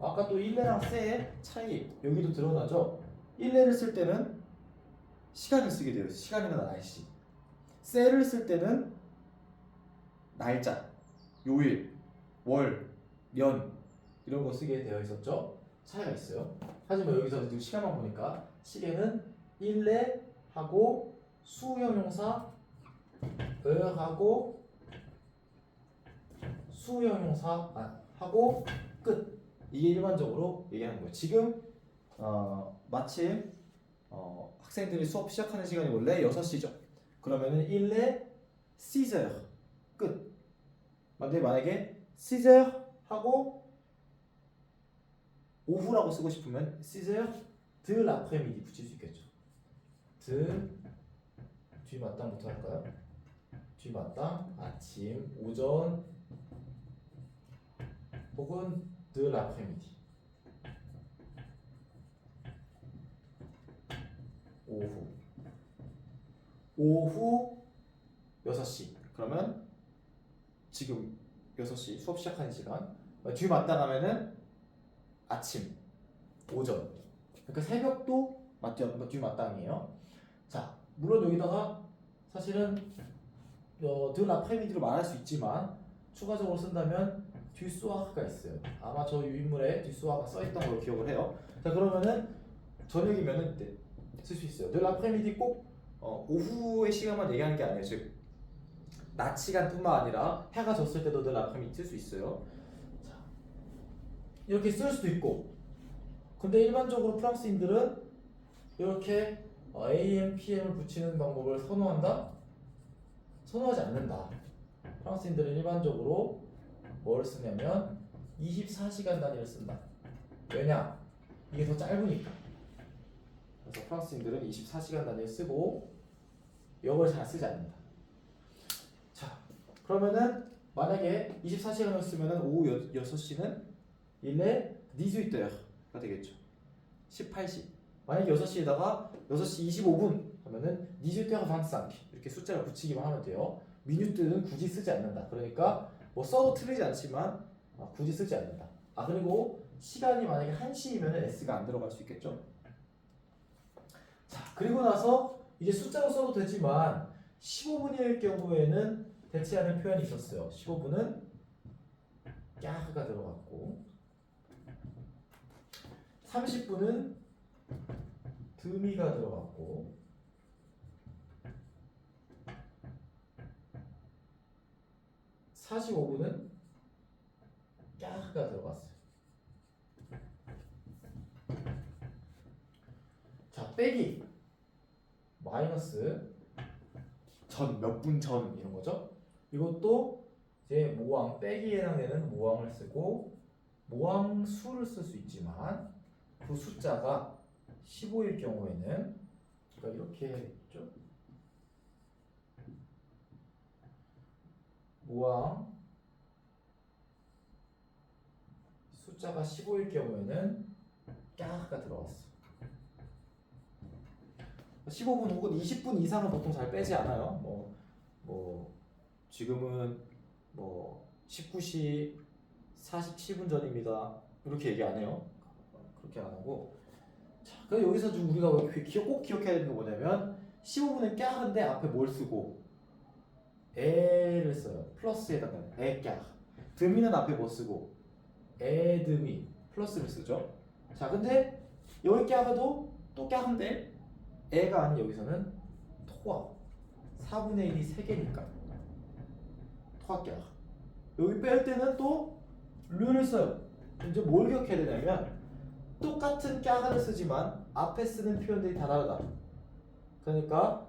[SPEAKER 1] 아까 또 일레랑 세의 차이 여기도 드러나죠. 일레를 쓸 때는 시간을 쓰게 되어 있어요. 시간이나 날씨. 세를 쓸 때는 날짜, 요일, 월, 년 이런 거 쓰게 되어 있었죠. 차이가 있어요. 하지만 여기서 지금 시간만 보니까 시계는 일레하고 수형용사 하고 수형용사 하고 끝. 이게 일반적으로 얘기하는 거예요. 지금 마침 학생들이 수업 시작하는 시간이 원래 6시죠. 그러면은 일레 6h 끝. 근데 만약에 6h 하고 오후라고 쓰고 싶으면 6h de l'après-midi 붙일 수 있겠죠. 뒤맞담부터 할까요? 뒤맞담 아침, 오전 혹은 de l'après-midi 오후. 오후 6시. 그러면 지금 6시 수업 시작하는 시간. 뒤 맞당하면은 아침, 오전. 그러니까 새벽도 뒤 맞당이에요. 자, 물론 여기다가 사실은 드 라프레미디로 말할 수 있지만 추가적으로 쓴다면 듀스와가 있어요. 아마 저 유인물에 듀스와가 써있던 걸로 기억을 해요. 자, 그러면은 저녁이면은 쓸 수 있어요. 드 라프레미디 꼭 오후의 시간만 얘기하는 게 아니에요. 즉 낮 시간뿐만 아니라 해가 졌을 때도 드 라프레미디 쓸 수 있어요. 자, 이렇게 쓸 수도 있고. 근데 일반적으로 프랑스인들은 이렇게 AM, PM을 붙이는 방법을 선호한다? 선호하지 않는다. 프랑스인들은 일반적으로 뭘 쓰냐면 24시간 단위를 쓴다. 왜냐? 이게 더 짧으니까. 그래서 프랑스인들은 24시간 단위를 쓰고 영어를 잘 쓰지 않는다. 자, 그러면은 만약에 24시간을 쓰면은 오후 6시는 일레 18heur가 되겠죠. 18시. 만약에 6시에다가 6시 25분 하면은 18h25 이렇게 숫자를 붙이기만 하면 돼요. 미니트는 굳이 쓰지 않는다. 그러니까 뭐 써도 틀리지 않지만 굳이 쓰지 않는다. 그리고 시간이 만약에 1시이면 S가 안 들어갈 수 있겠죠. 자, 그리고 나서 이제 숫자로 써도 되지만 15분일 경우에는 대체하는 표현이 있었어요. 15분은 까흐가 들어갔고 30분은 드미가 들어갔고 45분은 까흐가 들어갔어요. 자, 빼기 마이너스 전, 몇 분 전 이런 거죠. 이것도 이제 모항 빼기에 해당되는 모항을 쓰고 모항 수를 쓸 수 있지만 그 숫자가 15일 경우에는 그러니까 이렇게 했죠. 모항 숫자가 15일 경우에는 까가 들어갔어. 15분 혹은 20분 이상은 보통 잘 빼지 않아요. 뭐 지금은 뭐 19시 47분 전입니다. 이렇게 얘기 안 해요. 그렇게 안 하고. 자, 그럼 여기서 좀 우리가 꼭 기억해야 되는 게 뭐냐면 15분은 까는데 앞에 뭘 쓰고 에를 써요. 플러스에다가 에까. 드미는 앞에 뭐 쓰고 에드미 플러스를 쓰죠. 자, 근데 여기 까가도 또 까는데 에가 아닌 여기서는 토와 4분의 1이 3개니까 토와 까. 여기 뺄 때는 또 르를 써요. 이제 뭘 기억해야 되냐면 똑같은 까가를 쓰지만 앞에 쓰는 표현들이 다 다르다. 그러니까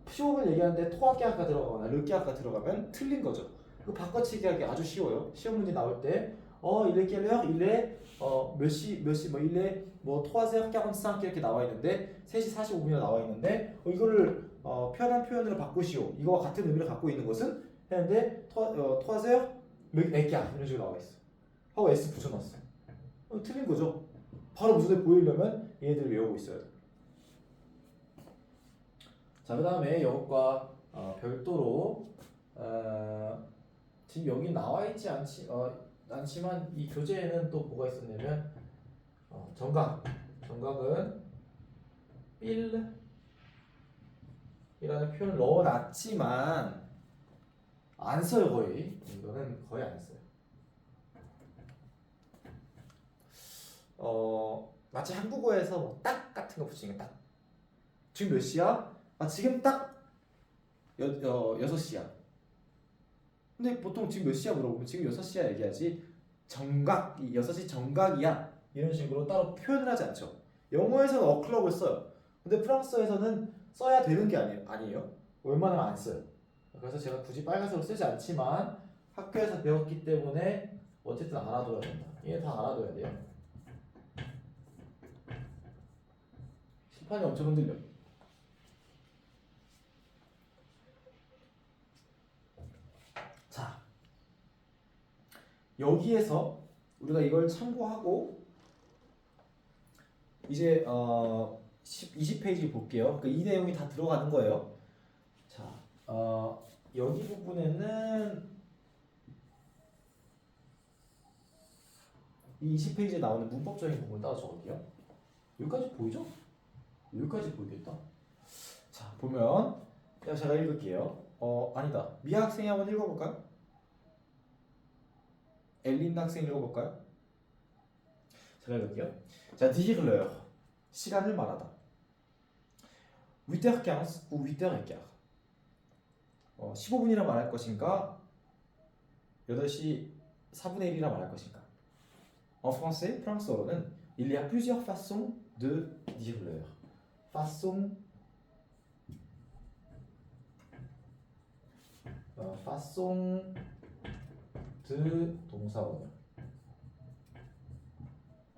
[SPEAKER 1] 15분 얘기하는데 토와 까가 들어가거나 르 까가 들어가면 틀린 거죠. 그 바꿔치기 하기 아주 쉬워요. 시험 문제 나올 때 일레 깰레요 일레 몇시 뭐 일레 뭐 토아세요 45 이렇게 나와 있는데 3시 45분이나 나와 있는데 이거를 표현한 표현으로 바꾸시오. 이거와 같은 의미를 갖고 있는 것은 했는데 토아세요 몇야 이런 식으로 나와 있어. 하고 S 붙여놨어. 틀린 거죠. 바로 무슨 보이려면 얘네들을 외우고 있어야 돼. 자, 그 다음에 이것과 별도로 지금 여기 나와 있지 않지만 이 교재에는 또 뭐가 있었냐면 정각은 빌이라는 표현을 넣어놨지만 안 써요. 거의 이거는 거의 안 써요. 마치 한국어에서 뭐 딱 같은 거 붙이는 거 딱. 지금 몇 시야? 지금 딱 6시야. 근데 보통 지금 몇 시야 물어보면 지금 6시야 얘기하지 정각, 6시 정각이야 이런 식으로 따로 표현을 하지 않죠. 영어에서는 어클럭을 써요. 근데 프랑스어에서는 써야 되는 게 아니에요. 웬만하면 안 써요. 그래서 제가 굳이 빨간색으로 쓰지 않지만 학교에서 배웠기 때문에 어쨌든 알아둬야 된다. 얘 다 알아둬야 돼요. 실판이 엄청 흔들려. 자, 여기에서 우리가 이걸 참고하고 이제 20페이지 볼게요. 그러니까 이 내용이 다 들어가는 거예요. 여기 부분에는 이 20페이지에 나오는 문법적인 부분을 따라 적을게요. 여기까지 보이죠? 여기까지 보이겠다. 자, 보면 제가 읽을게요. 아니다. 미아 학생이 한번 읽어볼까요? 엘린 학생 읽어볼까요? 제가 읽을게요. 자, dire l'heure. 시간을 말하다. 8h15 ou 8h15. 15분이라 말할 것인가? 8시 4분의 1이라 말할 것인가? En français, 프랑스어로는 il y a plusieurs façons de dire l'heure. façon façon de 동사원이요.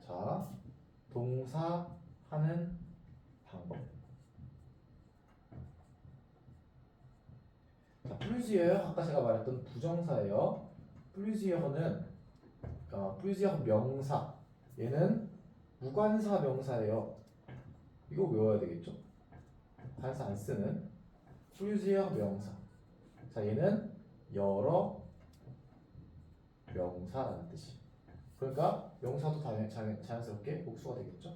[SPEAKER 1] 자, 동사 하는 방법. 자, plusieurs 아까 제가 말했던 부정사예요. plusieurs는 plusieurs 명사. 얘는 무관사 명사예요. 이거 외워야 되겠죠? 단사 안 쓰는 plusieurs 명사. 자, 얘는 여러 명사라는 뜻이. 그러니까 명사도 자연스럽게 복수가 되겠죠?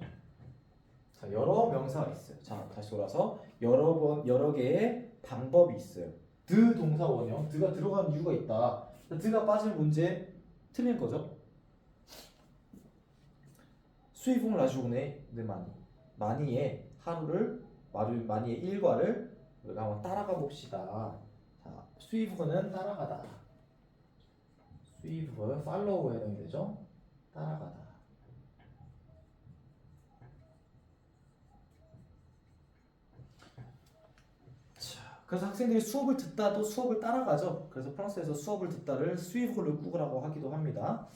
[SPEAKER 1] 자, 여러 명사가 있어요. 자, 다시 돌아서 여러 개의 방법이 있어요. 드 동사원형. 드가 들어간 이유가 있다. 드가 빠질 문제 틀린 거죠? suivons la journée de Mani. 마니의 하루를 마니의 일과를 우리가 한번 따라가 봅시다. 자, suivre는 따라가다. suivre, follow에 해당이 되죠? 따라가다. 자, 그래서 학생들이 수업을 듣다도 수업을 따라가죠. 그래서 프랑스에서 수업을 듣다를 suivre le cours라고 하기도 합니다.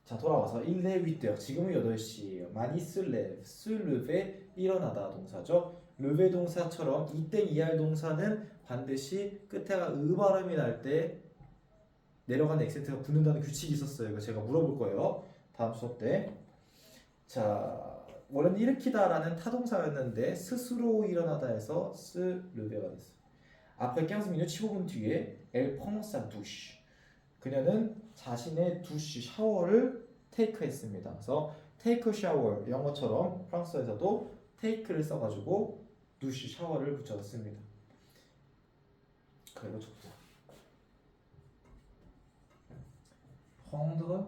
[SPEAKER 1] 자, 돌아와서 il est 8h. 지금은 8시. 많이 se lever, 일어나다 동사죠. lever 동사처럼 이때 er 동사는 반드시 끝에가 으 발음이 날 때 내려가는 액센트가 붙는다는 규칙이 있었어요. 이거 제가 물어볼 거예요. 다음 수업 때. 자, 원래는 일으키다라는 타동사였는데 스스로 일어나다에서 se lever가 됐어요. après 15 15분 뒤에 elle prend sa douche. 그녀는 자신의 두시 샤워를 테이크했습니다. 그래서 테이크 샤워 영어처럼 프랑스에서도 테이크를 써가지고 두시 샤워를 붙였습니다. 그리고 적자. prendre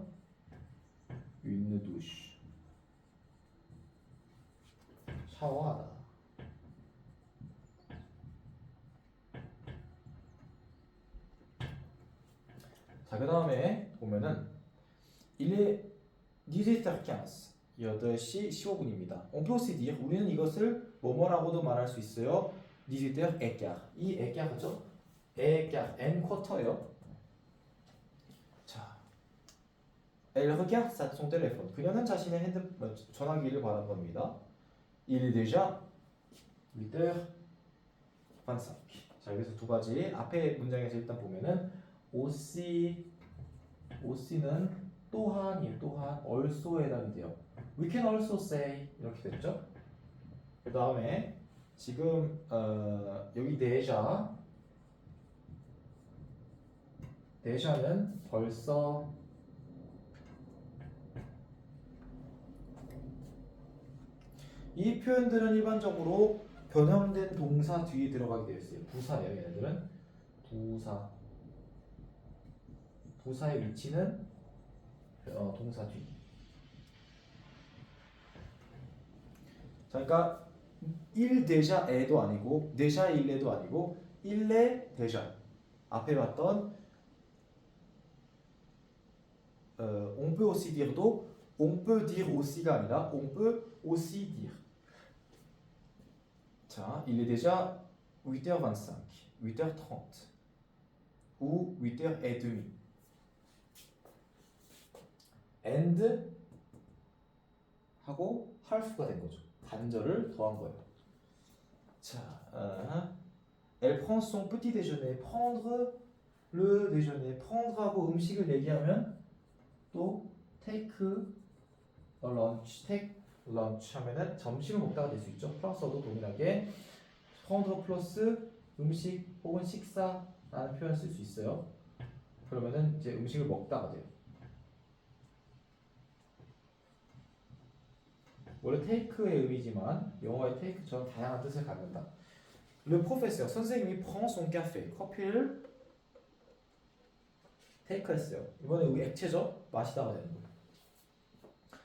[SPEAKER 1] une douche. 샤워하다. 자, 그 다음에 보면은 il est 18h15 8시 15분입니다. On peut aussi dire 우리는 이것을 뭐뭐라고도 말할 수 있어요. 18h15 이 écart죠? écart n 쿼터예요. 자, elle regarde son téléphone. 그녀는 자신의 전화기를 바라는 겁니다. Il est déjà 8h25. 자, 여기서 두 가지 앞에 문장에서 일단 보면은 OC는 또한이에요. 또한 also에 해당이 돼요. We can also say 이렇게 됐죠. 그 다음에 지금 여기 데샤는 벌써 이 표현들은 일반적으로 변형된 동사 뒤에 들어가게 되어 있어요. 부사예요. 얘네들은 부사의 위치는 동사 뒤. 자, 그러니까 il déja에도 아니고 déjà il에도 아니고 il est déjà. 앞에 봤던 on peut aussi dire도 on peut dire aussi가 아니라 on peut aussi dire. 자, il est déjà 8h25, 8h30 ou 8h30. and 하고 half가 된 거죠. 반절을 더한 거예요. 자, elle prend son petit déjeuner. prendre le déjeuner. prendre하고 음식을 얘기하면 또 take a lunch. take lunch 하면은 점심을 먹다가 될 수 있죠. 프랑스어도 동일하게 prendre 플러스 음식 혹은 식사 라는 표현을 쓸 수 있어요. 그러면은 이제 음식을 먹다가 돼요. 원래 테이크의 의미지만 영어의 테이크처럼 다양한 뜻을 갖는다. Le professeur, 선생님이 prend son café, 커피를 테이크했어요. 이번에 여기 액체죠? 마시다가 되는 거예요.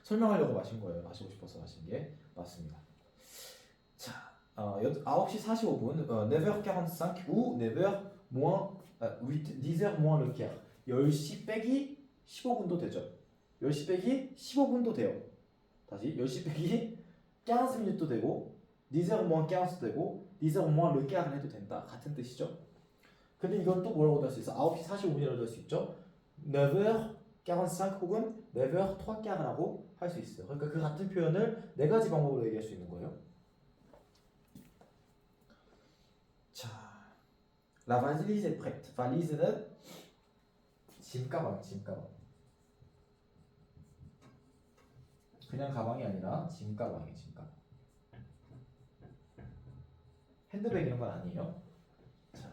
[SPEAKER 1] 설명하려고 마신 거예요. 마시고 싶어서 마신 게 맞습니다. 자, 9시 45분, 9h45 ou 9h moins 8, 10h moins le quart. 10시 빼기 15분도 되죠. 10시 빼기 15분도 돼요. 다시 10시 빼기 15minut도 되고 10h moins 15도 되고 10h moins le quart을 해도 된다. 같은 뜻이죠. 근데 이건 또 뭐라고 할 수 있어? 9시 45분이라고 할 수 있죠. 9h 45 혹은 9h 3 quart이라고 할 수 있어요. 그러니까 그 같은 표현을 네 가지 방법으로 얘기할 수 있는 거예요. 자, la valise est prête. valise는 짐가방, 짐가방. 그냥 가방이 아니라 짐가방이에요, 짐가방. 핸드백 이런 건 아니에요. 자,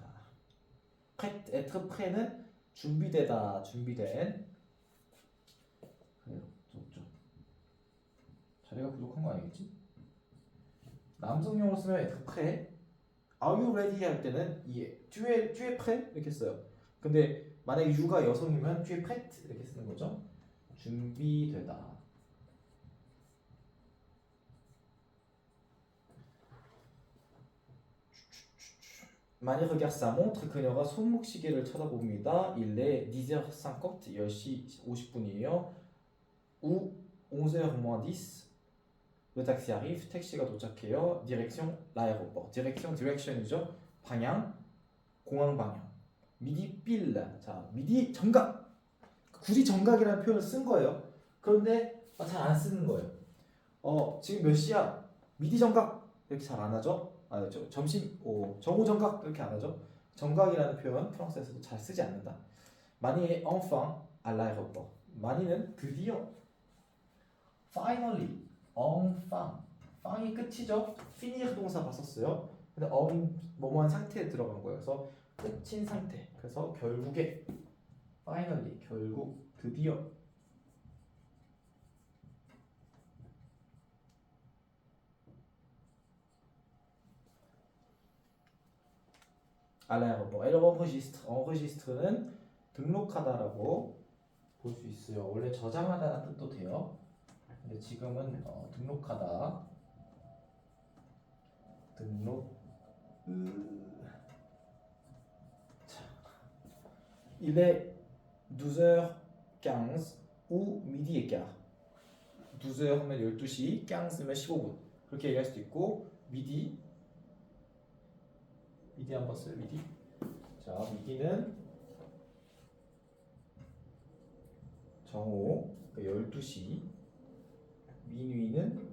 [SPEAKER 1] prête, être prêt는 준비되다, 준비된. 그래요, 좀 자리가 부족한 거 아니겠지? 남성용으로 쓰면 être prêt. Are you ready 할 때는 tu es prêt 이렇게 써요. 근데 만약에 you가 여성이면 tu es prête 이렇게 쓰는 거죠. 준비되다. Manny regarde sa montre. 그녀가 손목시계를 쳐다봅니다. Il est 10h50, 10시 50분이에요. ou 11h moins 10. Le taxi arrive. 택시가 도착해요. Direction l'aéroport. direction이죠. 방향, 공항 방향. midi pile. 자, midi 정각. 굳이 정각이라는 표현을 쓴 거예요. 그런데 잘 안 쓰는 거예요. 지금 몇 시야? midi 정각 이렇게 잘 안 하죠. 점심, 정오 정각 이렇게 안 하죠. 정각이라는 표현 프랑스에서도 잘 쓰지 않는다. 마니 est enfin à l'aéroport. 마니는 드디어. finally, enfin. fin이 끝이죠. finir 동사 봤었어요. 근데 뭐뭐한 상태에 들어간 거예요. 그래서 끝인 상태. 그래서 결국에 finally, 결국, 드디어. à l'aéroport. Elle enregistre. enregistre는 등록하다라고 볼 수 있어요. 원래 저장하다는 뜻도 돼요. 근데 지금은 등록하다. 등록. 자, il est 12h15 ou midi et quart. 12h 하면 12시, 15면 15분. 그렇게 얘기할 수도 있고 midi 한번 써요. midi. 자, midi는 정오, 그러니까 12시. minuit는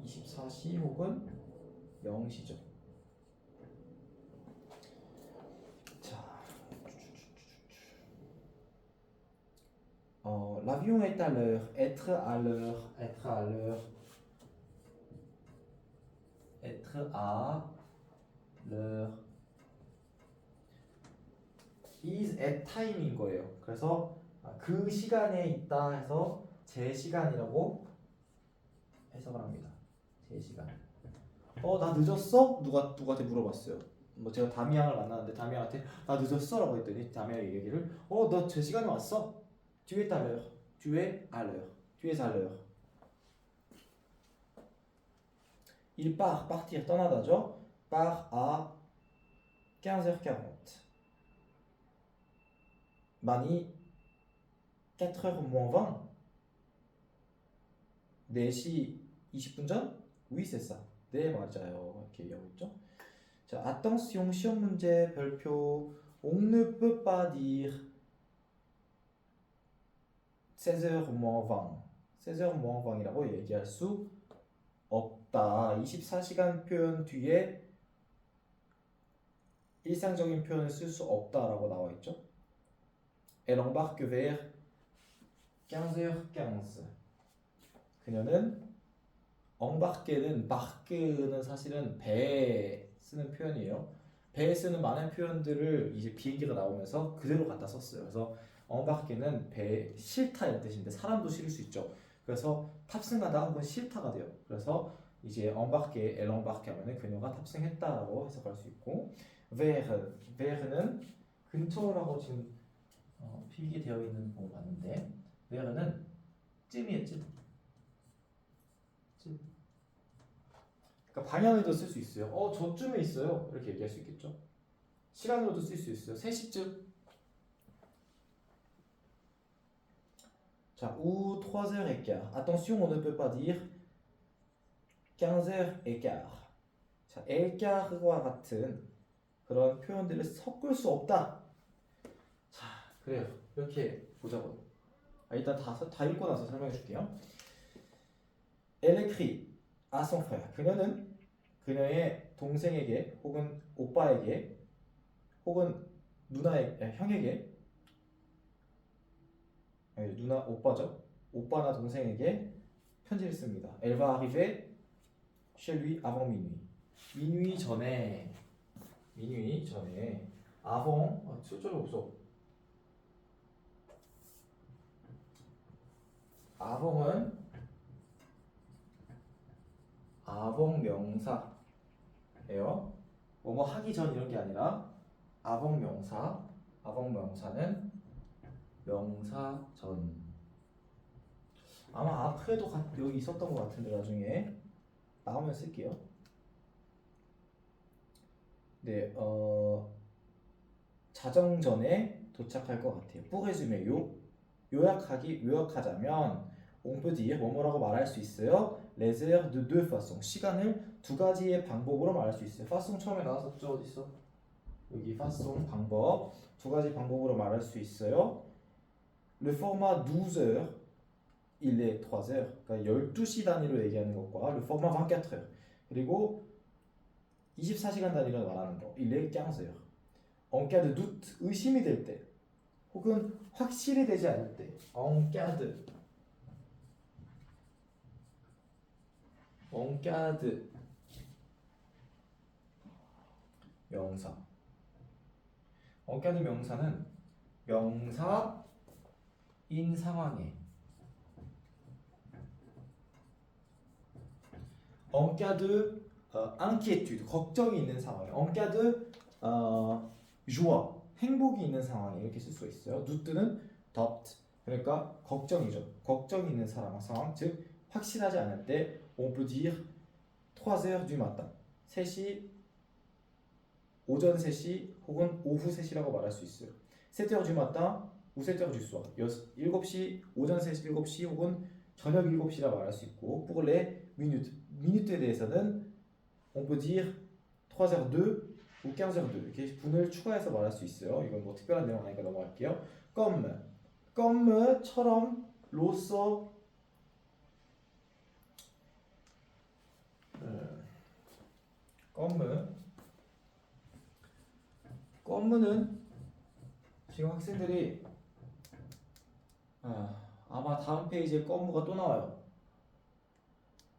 [SPEAKER 1] 24시 혹은 0시죠. 자, l'avion est à l'heure. être à l'heure. être à l'heure. être à l'heure. is at time인 거예요. 그래서 그 시간에 있다 해서 제 시간이라고 해석을 합니다. 제 시간. 나 늦었어? 누구한테 물어봤어요. 뭐 제가 다미앙을 만났는데 다미앙한테 나 늦었어라고 했더니 다미앙이 얘기를 너 제 시간에 왔어? Tu es à l'heure. tu es à l'heure. tu es à l'heure. Il part, partir, 떠나다죠. part à 15h40. 많이 4h moins 20. 4시 20분 전? Oui, c'est ça. 네, 맞아요. 이렇게 얘기하고 있죠. 자, attention, 시험 문제 별표. On ne peut pas dire 16h moins 20. 16h moins 20이라고 얘기할 수 없다. 24시간 표현 뒤에 일상적인 표현을 쓸 수 없다라고 나와 있죠. Elle embarque vers 15h15. 그녀는 embarque는 barque는 사실은 배에 쓰는 표현이에요. 배에 쓰는 많은 표현들을 이제 비행기가 나오면서 그대로 갖다 썼어요. 그래서 embarquer는 배 실타 이런 뜻인데 사람도 실을 수 있죠. 그래서 탑승하다 혹은 실타가 돼요. 그래서 이제 embarquer, elle embarque 하면은 그녀가 탑승했다라고 해석할 수 있고 ver는 근처라고 지금 필기되어 있는 거 맞는데 ver는 쯤이에요, 쯤. 그러니까 방향에도 쓸 수 있어요. 저쯤에 있어요. 이렇게 얘기할 수 있겠죠. 시간으로도 쓸 수 있어요. 3시쯤. 자, ou 3h15. Attention, on ne peut pas dire 15h15. 자, écart과 같은 그런 표현들을 섞을 수 없다. 자, 그래요. 이렇게 보자고요. 일단 다 읽고 나서 설명해 줄게요. Elle écrit à son frère. 그녀는 그녀의 동생에게 혹은 오빠에게 혹은 형에게 누나 오빠죠. 오빠나 동생에게 편지를 씁니다. Elle va arriver chez lui avant minuit. minuit 전에 avant 실제로 없어. avant은 avant 명사예요. 뭐뭐 하기 전 이런 게 아니라 avant 명사. avant 명사는 명사 전. 아마 앞에도 여기 있었던 것 같은데 나중에 나오면 쓸게요. 네, 자정 전에 도착할 것 같아요. pour résumer, 요약하자면 on peut dire 뭐뭐라고 말할 수 있어요. les heures de deux façons. 시간을 두 가지의 방법으로 말할 수 있어요. façon 처음에 나왔었죠. 어디 있어? 여기 façon 방법. 두 가지 방법으로 말할 수 있어요. le format 12 heures, il est 3 heures. 그러니까 12시 단위로 얘기하는 것과 le format 24 heures. 그리고 24시간 단위로 말하는 거. il est 15 heures. en cas de doute, 의심이 될 때. 혹은 확실히 되지 않을 때. en cas de 명사. en cas de 명사는 명사인 상황에 en cas de inquiétude, 걱정이 있는 상황에 en cas de joie, 행복이 있는 상황에 이렇게 쓸 수 있어요. dout는 doubt, 그러니까 걱정이죠. 걱정이 있는 상황, 즉 확실하지 않을 때 on peut dire 3h du matin, 3시, 오전 3시 혹은 오후 3시라고 말할 수 있어요. 7h du matin ou 7h du soir, 7시, 오전 3시, 7시 혹은 저녁 7시라 말할 수 있고 pour les minutes, 미니트에 대해서는 on peut dire 3h2 ou 15h2 이렇게 분을 추가해서 말할 수 있어요. 이건 뭐 특별한 내용 아니니까 넘어갈게요. comme처럼 로써 comme는 지금 학생들이 아마 다음 페이지에 comme가 또 나와요.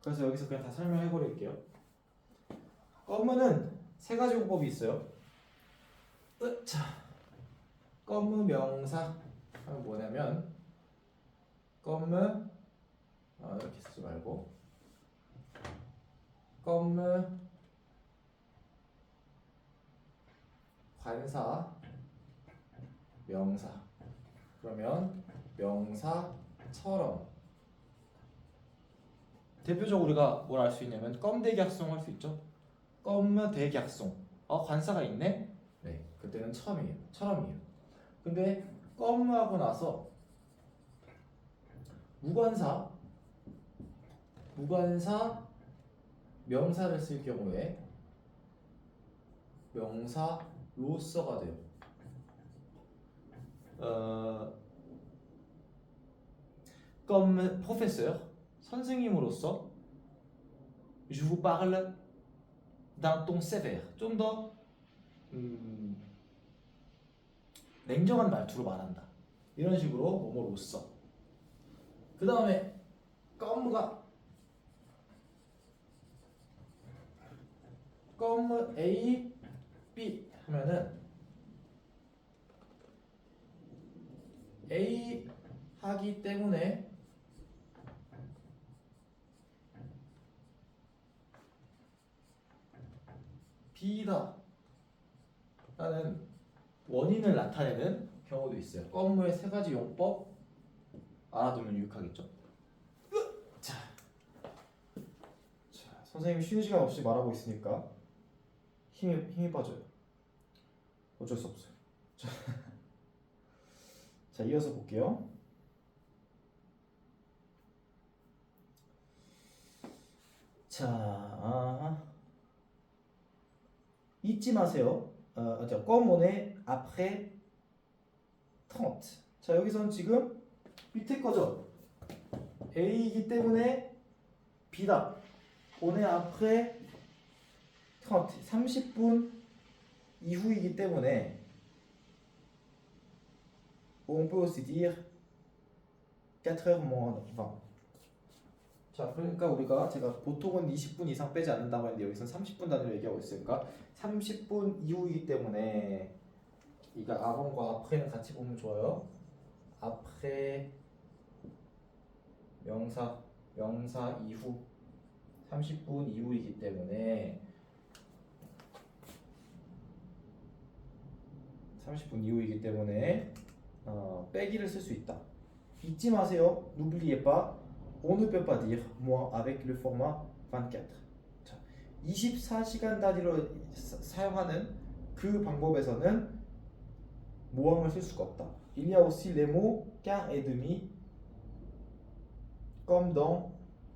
[SPEAKER 1] 그래서 여기서 그냥 다 설명해 버릴게요. comme는 세 가지 공법이 있어요. come 명사 하면 뭐냐면 come 이렇게 쓰지 말고 come 관사 명사. 그러면 명사처럼 대표적으로 우리가 뭘 알 수 있냐면 껌대기약송 할 수 있죠. 껌대기약송. 관사가 있네. 네, 그때는 처럼이에요. 근데 껌하고 나서 무관사 명사를 쓸 경우에 명사로서가 돼요. comme professeur, 선생님으로서 je vous parle d'un ton sévère, 좀 더 냉정한 말투로 말한다. 이런 식으로 뭐뭐로서. 그 다음에 comme A B 하면은 A 하기 때문에 B다 라는 원인을 나타내는 경우도 있어요. 건모의 세 가지 용법 알아두면 유익하겠죠. 자, 선생님이 쉬는 시간 없이 말하고 있으니까 힘이 빠져요. 어쩔 수 없어요. 자, 이어서 볼게요. 자, 잊지 마세요. comme on est après 30. 자, 여기서는 지금 밑에 거죠. A이기 때문에 B다. on est après 30. 30분 이후이기 때문에 on peut aussi dire 4h moins 20. 자, 그러니까 우리가 제가 보통은 20분 이상 빼지 않는다고 했는데 여기서는 30분 단위로 얘기하고 있으니까 30분 이후이기 때문에 이거 아번과 아프레는 같이 보면 좋아요. 아프레 명사 이후 30분 이후이기 때문에 30분 이후이기 때문에 빼기를 쓸 수 있다. 잊지 마세요. N'oubliez pas. On ne peut pas dire moi avec le format 24. 자, 24시간 단위로 사용하는 그 방법에서는 모함을 쓸 수가 없다. Il y a aussi les mots quart et demi comme dans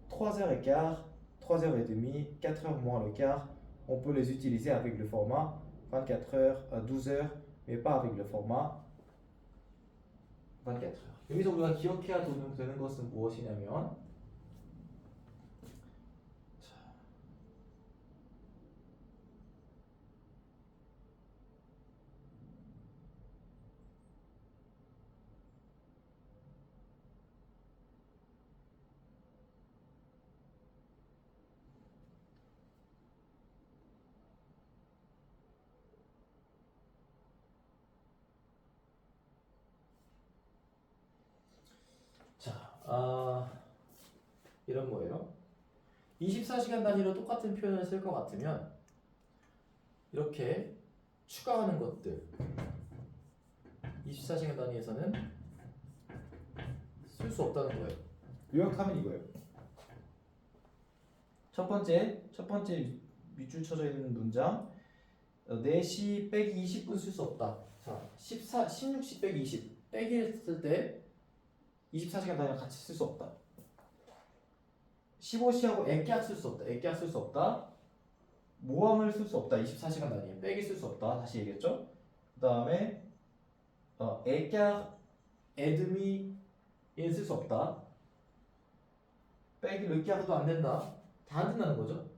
[SPEAKER 1] 3h15, 3h30, 4h moins le quart. On peut les utiliser avec le format 24h, 12h, mais pas avec le format 24h. 여기서 우리가 기억해야 되는 것은 무엇이냐면 이런 거예요. 24시간 단위로 똑같은 표현을 쓸 것 같으면 이렇게 추가하는 것들 24시간 단위에서는 쓸 수 없다는 거예요. 요약하면 이거예요. 첫 번째 밑줄 쳐져 있는 문장 4시 빼기 20분 쓸 수 없다. 자, 16시 빼기 20 빼기를 쓸 때 24시간 단위랑 같이 쓸 수 없다. 15시하고 액기약 쓸 수 없다. 액기약 쓸 수 없다. 모함을 쓸 수 없다. 24시간 단위에 빼기 쓸 수 없다. 다시 얘기했죠. 그 다음에 액기약 애드미에 쓸 수 없다. 빼기 르기약도 안 된다. 다 안 된다는 거죠.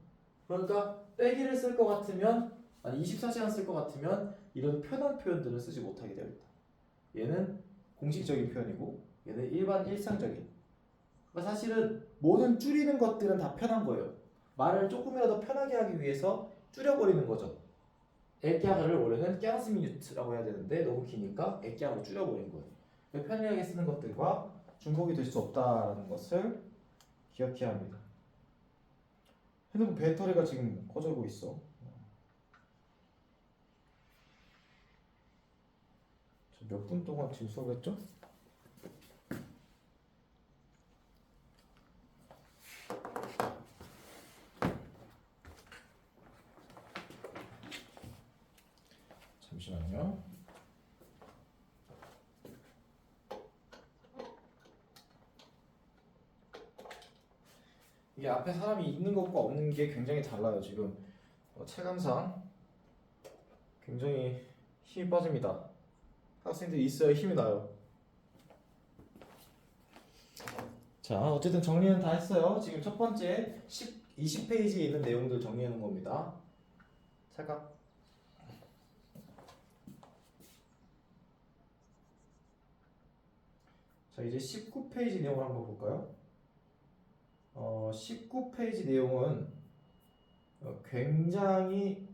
[SPEAKER 1] 그러니까 빼기를 쓸 것 같으면 24시간 쓸 것 같으면 이런 편한 표현들을 쓰지 못하게 되어 있다. 얘는 공식적인 표현이고 얘는 일상적인. 그러니까 사실은 모든 줄이는 것들은 다 편한 거예요. 말을 조금이라도 편하게 하기 위해서 줄여버리는 거죠. 액기약을 원래는 15미니트라고 해야 되는데 너무 기니까 액기약으로 줄여버린 거예요. 편하게 쓰는 것들과 중복이 될 수 없다는 것을 기억해야 합니다. 핸드폰 배터리가 지금 꺼져고 있어. 몇 분 동안 지금 수업했죠? 잠시만요. 이게 앞에 사람이 있는 것과 없는 게 굉장히 달라요. 지금 체감상 굉장히 힘이 빠집니다. 학생들이 있어야 힘이 나요. 자, 어쨌든 정리는 다 했어요. 지금 첫 번째 20페이지에 있는 내용들 정리해 놓은 겁니다. 잠깐. 자, 이제 19페이지 내용을 한번 볼까요? 19페이지 내용은 굉장히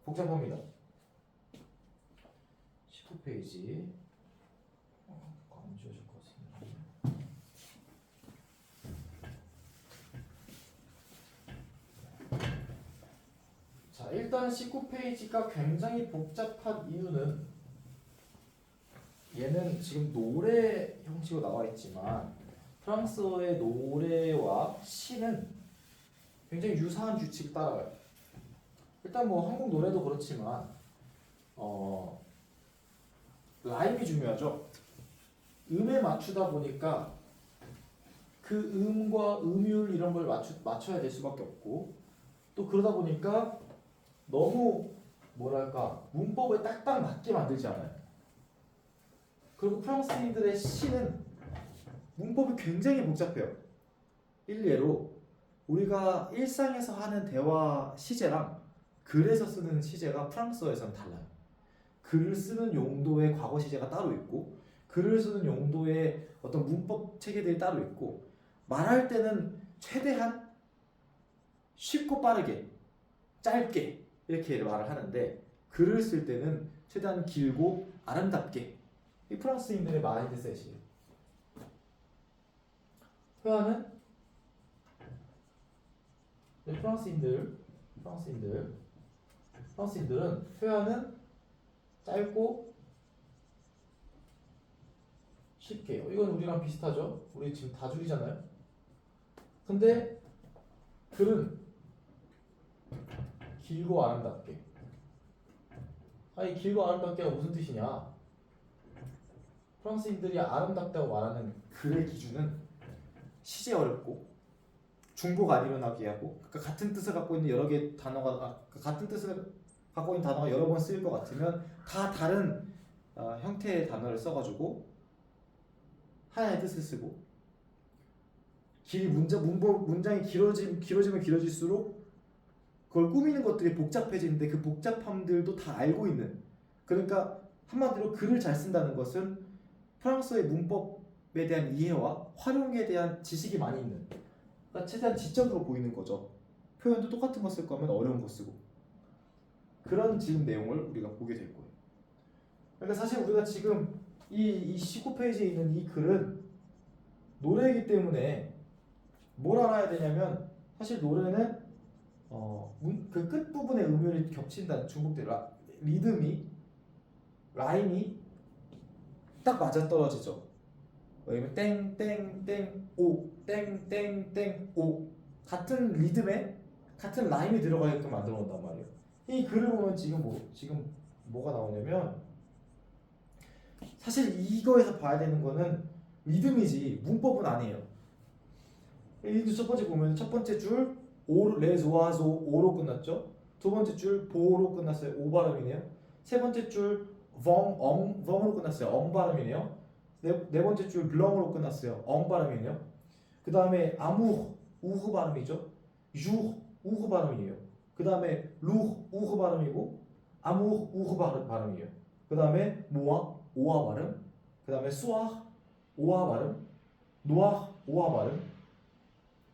[SPEAKER 1] 복잡합니다. 19페이지. 안 지워질 것 같은데. 자, 일단 19페이지가 굉장히 복잡한 이유는 얘는 지금 노래 형식으로 나와 있지만 프랑스어의 노래와 시는 굉장히 유사한 규칙을 따라가요. 일단 뭐 한국 노래도 그렇지만 라임이 중요하죠. 음에 맞추다 보니까 그 음과 음율 이런 걸 맞춰야 될 수밖에 없고 또 그러다 보니까 너무 뭐랄까 문법에 딱딱 맞게 만들지 않아요. 그리고 프랑스인들의 시는 문법이 굉장히 복잡해요. 일례로 우리가 일상에서 하는 대화 시제랑 글에서 쓰는 시제가 프랑스어에서는 달라요. 글을 쓰는 용도의 과거 시제가 따로 있고 글을 쓰는 용도의 어떤 문법 체계들이 따로 있고 말할 때는 최대한 쉽고 빠르게 짧게 이렇게 말을 하는데 글을 쓸 때는 최대한 길고 아름답게 이 프랑스인들의 마인드셋이에요. 회화는 프랑스인들은 회화는 짧고 쉽게 해요. 이건 우리랑 비슷하죠? 우리 지금 다줄이잖아요. 근데 글은 길고 아름답게. 아니 길고 아름답게가 무슨 뜻이냐? 프랑스인들이 아름답다고 말하는 글의 기준은 시제 어렵고 중복 안 일어나게 하고 그러니까 같은 뜻을 갖고 있는 여러 개의 단어가 같은 뜻을 갖고 있는 단어가 여러 번 쓰일 것 같으면 다 다른 형태의 단어를 써가지고 하나의 뜻을 쓰고 문장이 길어지면 길어질수록 그걸 꾸미는 것들이 복잡해지는데 그 복잡함들도 다 알고 있는 그러니까 한마디로 글을 잘 쓴다는 것은 프랑스어의 문법에 대한 이해와 활용에 대한 지식이 많이 있는 그러니까 최대한 지적으로 보이는 거죠. 표현도 똑같은 거 쓸 거면 어려운 거 쓰고 그런 지금 내용을 우리가 보게 될 거예요. 그러니까 사실 우리가 지금 이 19페이지에 있는 이 글은 노래이기 때문에 뭘 알아야 되냐면 사실 노래는 그 끝부분의 음율이 겹친다는 중복되는 리듬이 라임이 딱 맞아떨어지죠. 왜냐면 땡땡땡 땡땡땡 같은 리듬에 같은 라임이 들어가게끔 만들어 놓는단 말이에요. 이 글을 보면 지금 뭐가 나오냐면 사실 이거에서 봐야 되는 거는 리듬이지 문법은 아니에요. 이 첫 번째 보면 첫 번째 줄 오, 레조아조 오로 끝났죠. 두 번째 줄 보로 끝났어요. 오 발음이네요. 세 번째 줄 벙으로 끝났어요. 엉 발음이네요. 네 번째 줄 블렁으로 끝났어요. 엉 발음이네요. 그 다음에 아무 우흐 발음이죠. 유 우흐 발음이에요. 그 다음에 루 우흐 발음이고 아무 우흐 발음이에요. 그 다음에 모아 오아 발음. 그 다음에 수아 오아 발음. 노아 오아 발음.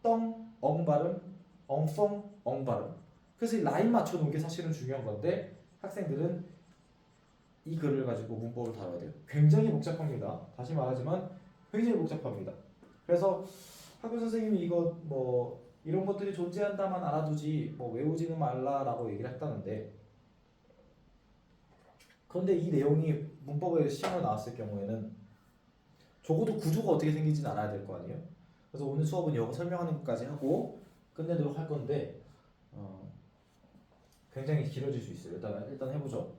[SPEAKER 1] 떵 엉 발음. 엉펑 엉 발음. 그래서 이 라인 맞춰놓은 게 사실은 중요한 건데 학생들은 이 글을 가지고 문법을 다뤄야 돼요. 굉장히 복잡합니다. 다시 말하지만 굉장히 복잡합니다. 그래서 학교 선생님이 이거 뭐 이런 것들이 존재한다만 알아두지 뭐 외우지는 말라라고 얘기를 했다는데 그런데 이 내용이 문법에 시험에 나왔을 경우에는 적어도 구조가 어떻게 생긴지는 알아야 될 거 아니에요. 그래서 오늘 수업은 이거 설명하는 것까지 하고 끝내도록 할 건데 굉장히 길어질 수 있어요. 일단 해보죠.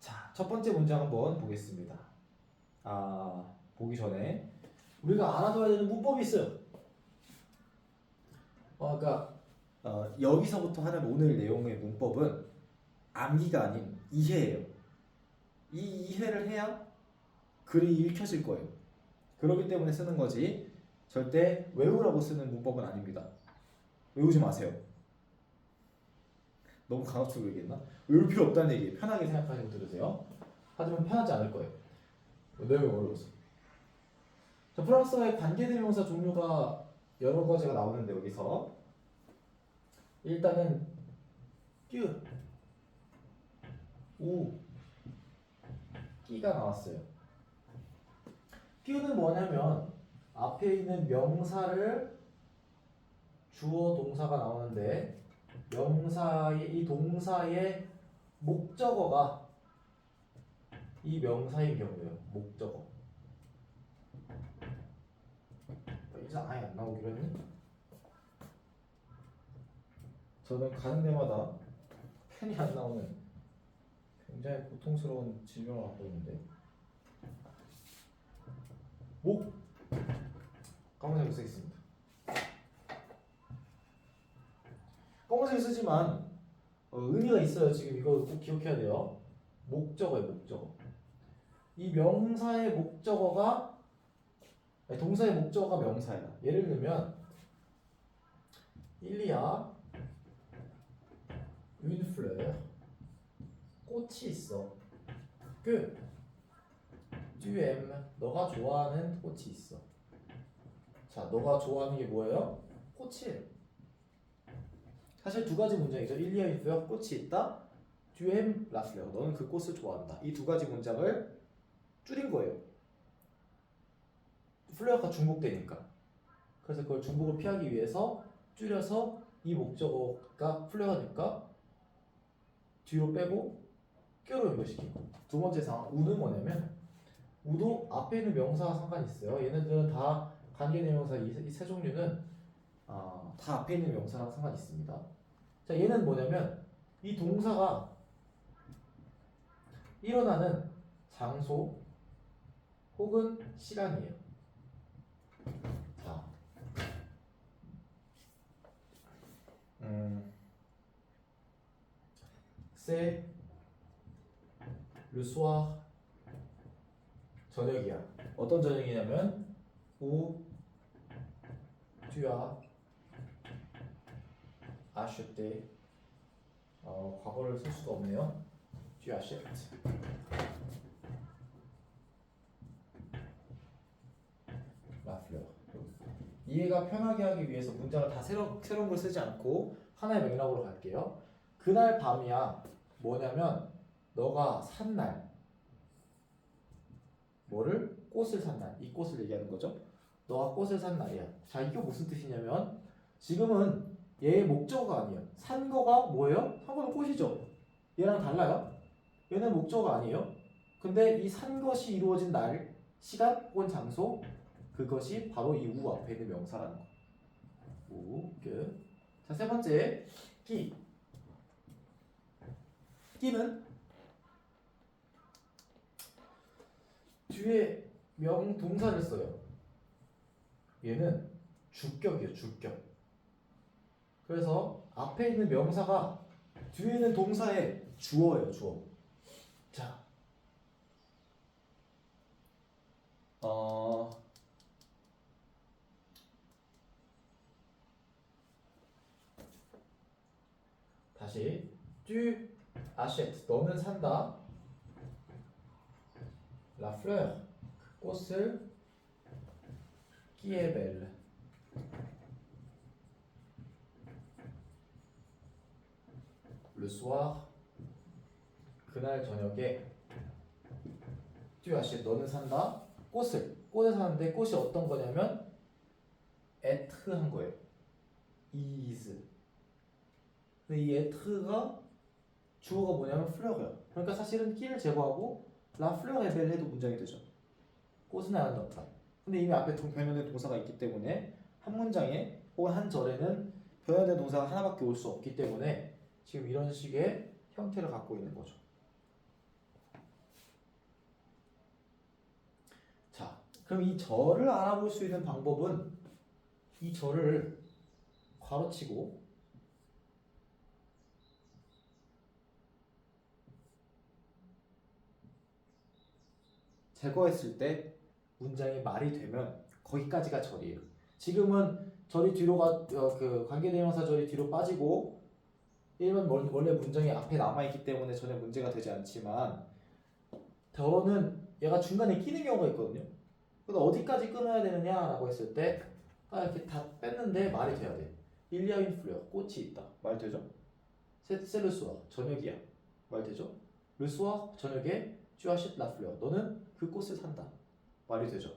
[SPEAKER 1] 자, 첫 번째 문장 한번 보겠습니다. 보기 전에 우리가 알아둬야 되는 문법이 있어요. 그러니까 여기서부터 하는 오늘 내용의 문법은 암기가 아닌 이해예요. 이 이해를 해야 글이 읽혀질 거예요. 그렇기 때문에 쓰는 거지 절대 외우라고 쓰는 문법은 아닙니다. 외우지 마세요. 너무 강압적으로 얘기했나? 외울 필요 없다는 얘기. 편하게 생각하시고 들으세요. 하지만 편하지 않을 거예요. 내용이 어려워서. 자, 프랑스어의 관계대명사 종류가 여러 가지가 나오는데 여기서 일단은 끼, 우, 끼가 나왔어요. 끼는 뭐냐면 앞에 있는 명사를 주어 동사가 나오는데 명사의 이 동사의 목적어가 이 명사인 경우예요. 목적어. 이제 아예 안 나오기로 했네. 저는 가는 데마다 펜이 안 나오는 굉장히 고통스러운 질병을 갖고 있는데 목 검은색을 쓰겠습니다. 검은색을 쓰지만 의미가 있어요. 지금 이거 꼭 기억해야 돼요. 목적어예요. 목적어. 이 명사의 목적어가 아니, 동사의 목적어가 명사야. 예를 들면 일리야 une fleur 꽃이 있어. 그 tu aimes 너가 좋아하는 꽃이 있어. 자, 너가 좋아하는 게 뭐예요? 꽃이에요. 사실 두 가지 문장이죠. 일리야 une fleur 꽃이 있다. tu aimes la fleur 너는 그 꽃을 좋아한다. 이 두 가지 문장을 줄인 거예요. 플레어가 중복되니까. 그래서 그걸 중복을 피하기 위해서 줄여서 이 목적어가 플레어니까 뒤로 빼고 껴로 연결시키고. 두 번째 상황 우는 뭐냐면 우도 앞에 있는 명사와 상관이 있어요. 얘네들은 다 관계대명사 이 세 종류는 다 앞에 있는 명사랑 상관이 있습니다. 자, 얘는 뭐냐면 이 동사가 일어나는 장소 혹은 시간이에요. 자, c'est le soir 저녁이야. 어떤 저녁이냐면 où tu as acheté 과거를 쓸 수가 없네요. tu achètes la fleur. 이해가 편하게 하기 위해서 문장을 다 새로운 걸 쓰지 않고 하나의 맥락으로 갈게요. 그날 밤이야. 뭐냐면 너가 산 날. 뭐를? 꽃을 산 날. 이 꽃을 얘기하는 거죠. 너가 꽃을 산 날이야. 자, 이게 무슨 뜻이냐면 지금은 얘의 목적어가 아니에요. 산 거가 뭐예요? 산 거는 꽃이죠. 얘랑 달라요. 얘는 목적어가 아니에요. 근데 이 산 것이 이루어진 날, 시간 혹은 장소 그것이 바로 이 우 앞에 있는 명사라는 거. 우, 끝. 자, 세 번째 끼. 끼는 뒤에 명동사를 써요. 얘는 주격이에요. 주격. 그래서 앞에 있는 명사가 뒤에 있는 동사의 주어예요. 주어. 자, 다시 tu achètes 너는 산다. la fleur 그 꽃을 qui est belle le soir 그날 저녁에 tu achètes 너는 산다. 꽃을 사는데 꽃이 어떤 거냐면 être 한 거예요. is. 근데 이 에트가 주어가 뭐냐면 플레어예요. 그러니까 사실은 끼를 제거하고 라 플레어 에벨 해도 문장이 되죠. 꽃은 아름답다. 근데 이미 앞에 변형된 동사가 있기 때문에 한 문장에 혹은 한 절에는 변형된 동사가 하나밖에 올 수 없기 때문에 지금 이런 식의 형태를 갖고 있는 거죠. 자, 그럼 이 절을 알아볼 수 있는 방법은 이 절을 괄호치고 제거했을 때 문장이 말이 되면 거기까지가 절이에요. 지금은 절이 뒤로 그 관계대명사 절이 뒤로 빠지고 일반 원래 문장이 앞에 남아있기 때문에 전혀 문제가 되지 않지만 덜어는 얘가 중간에 끼는 경우가 있거든요. 그래서 어디까지 끊어야 되느냐라고 했을 때 이렇게 다 뺐는데 말이 돼야 돼. 일리아 윈 플레어 꽃이 있다. 말 되죠? 셀르소아 저녁이야. 말 되죠? 르소아 저녁에 쥐아쉿 라플레어 너는 그 꽃을 산다. 말이 되죠.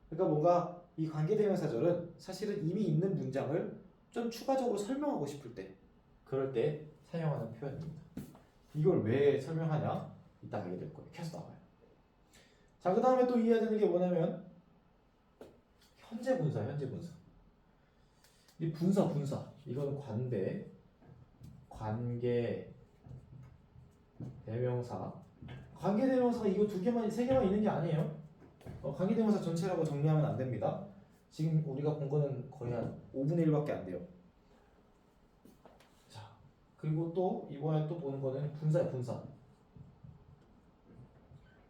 [SPEAKER 1] 그러니까 뭔가 이 관계대명사절은 사실은 이미 있는 문장을 좀 추가적으로 설명하고 싶을 때 그럴 때 사용하는 표현입니다. 이걸 왜 설명하냐? 이따 알게 될 거예요. 계속 나와요. 자, 그 다음에 또 이해해야 되는 게 뭐냐면 현재 분사, 현재 분사. 이 분사. 이건 관계 대명사. 관계 대명사가 이거 두 개만, 세 개만 있는 게 아니에요. 관계 대명사 전체라고 정리하면 안 됩니다. 지금 우리가 본 거는 거의 한 5분의 1밖에 안 돼요. 자, 그리고 또 이번에 또 보는 거는 분사야, 분사.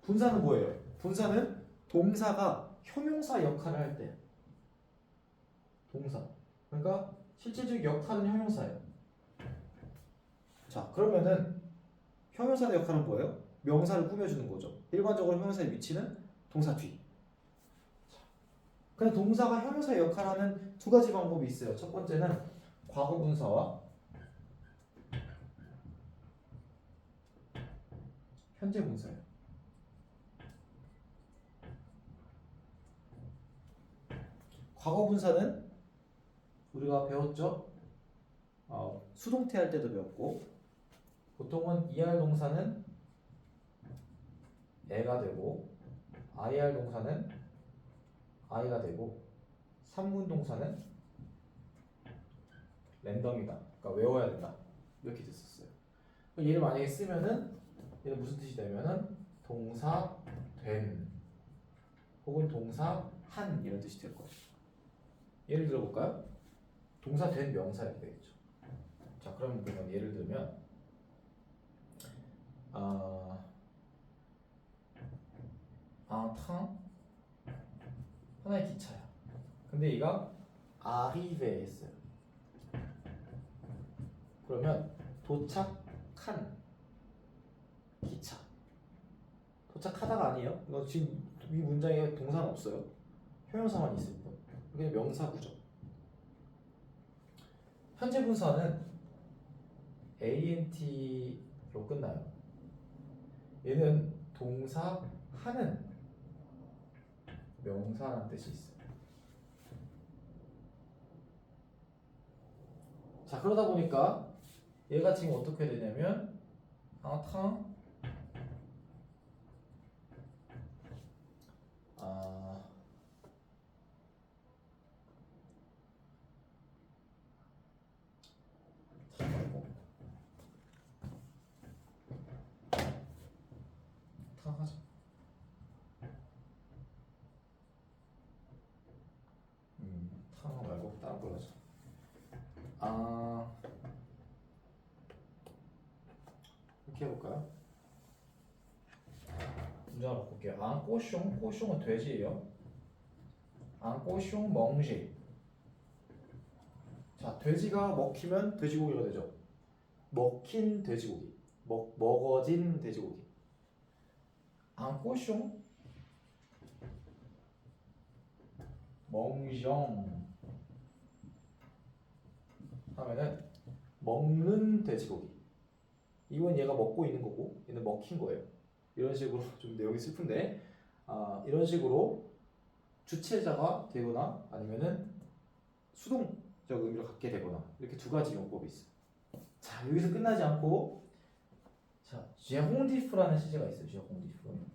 [SPEAKER 1] 분사는 뭐예요? 분사는 동사가 형용사 역할을 할 때. 동사. 그러니까 실질적 역할은 형용사예요. 자, 그러면은 형용사의 역할은 뭐예요? 명사를 꾸며주는 거죠. 일반적으로 형용사의 위치는 동사 뒤. 근데 동사가 형용사의 역할을 하는 두 가지 방법이 있어요. 첫 번째는 과거 분사와 현재 분사예요. 과거 분사는 우리가 배웠죠? 수동태 할 때도 배웠고 보통은 ER 동사는 애가 되고 IR 동사는 I가 되고 3분 동사는 랜덤이다. 그러니까 외워야 된다. 이렇게 됐었어요. 얘를 만약에 쓰면은 얘는 무슨 뜻이 되면은 동사 된 혹은 동사 한 이런 뜻이 될 거예요. 예를 들어볼까요? 동사 된 명사 이렇게 되겠죠. 자, 그럼 예를 들면 탕 하나의 기차야. 근데 얘가 arrivé 했어요. 그러면 도착한 기차. 도착하다가 아니에요. 이거 지금 이 문장에 동사는 없어요. 형용사만 있을 뿐. 그게 명사구죠. 현재 분사는 ANT로 끝나요. 얘는 동사 하는 명사라는 뜻이 있어요. 자, 그러다 보니까 얘가 지금 어떻게 되냐면 탕 하자. 탕 말고 다른 걸로 하자. 이렇게 해볼까요? 문제 하나 볼게요. 앙꼬숑, 꼬숑은 돼지예요. 앙꼬숑 멍지. 자, 돼지가 먹히면 돼지고기가 되죠. 먹힌 돼지고기, 먹어진 돼지고기. 앙꼬숑 멍정 하면은 먹는 돼지고기. 이건 얘가 먹고 있는 거고 얘는 먹힌 거예요. 이런 식으로 좀 내용이 슬픈데 이런 식으로 주체자가 되거나 아니면은 수동적 의미를 갖게 되거나 이렇게 두 가지 용법이 있어요. 자, 여기서 끝나지 않고 자, 제홍디프라는 시제가 있어요. 제홍디프.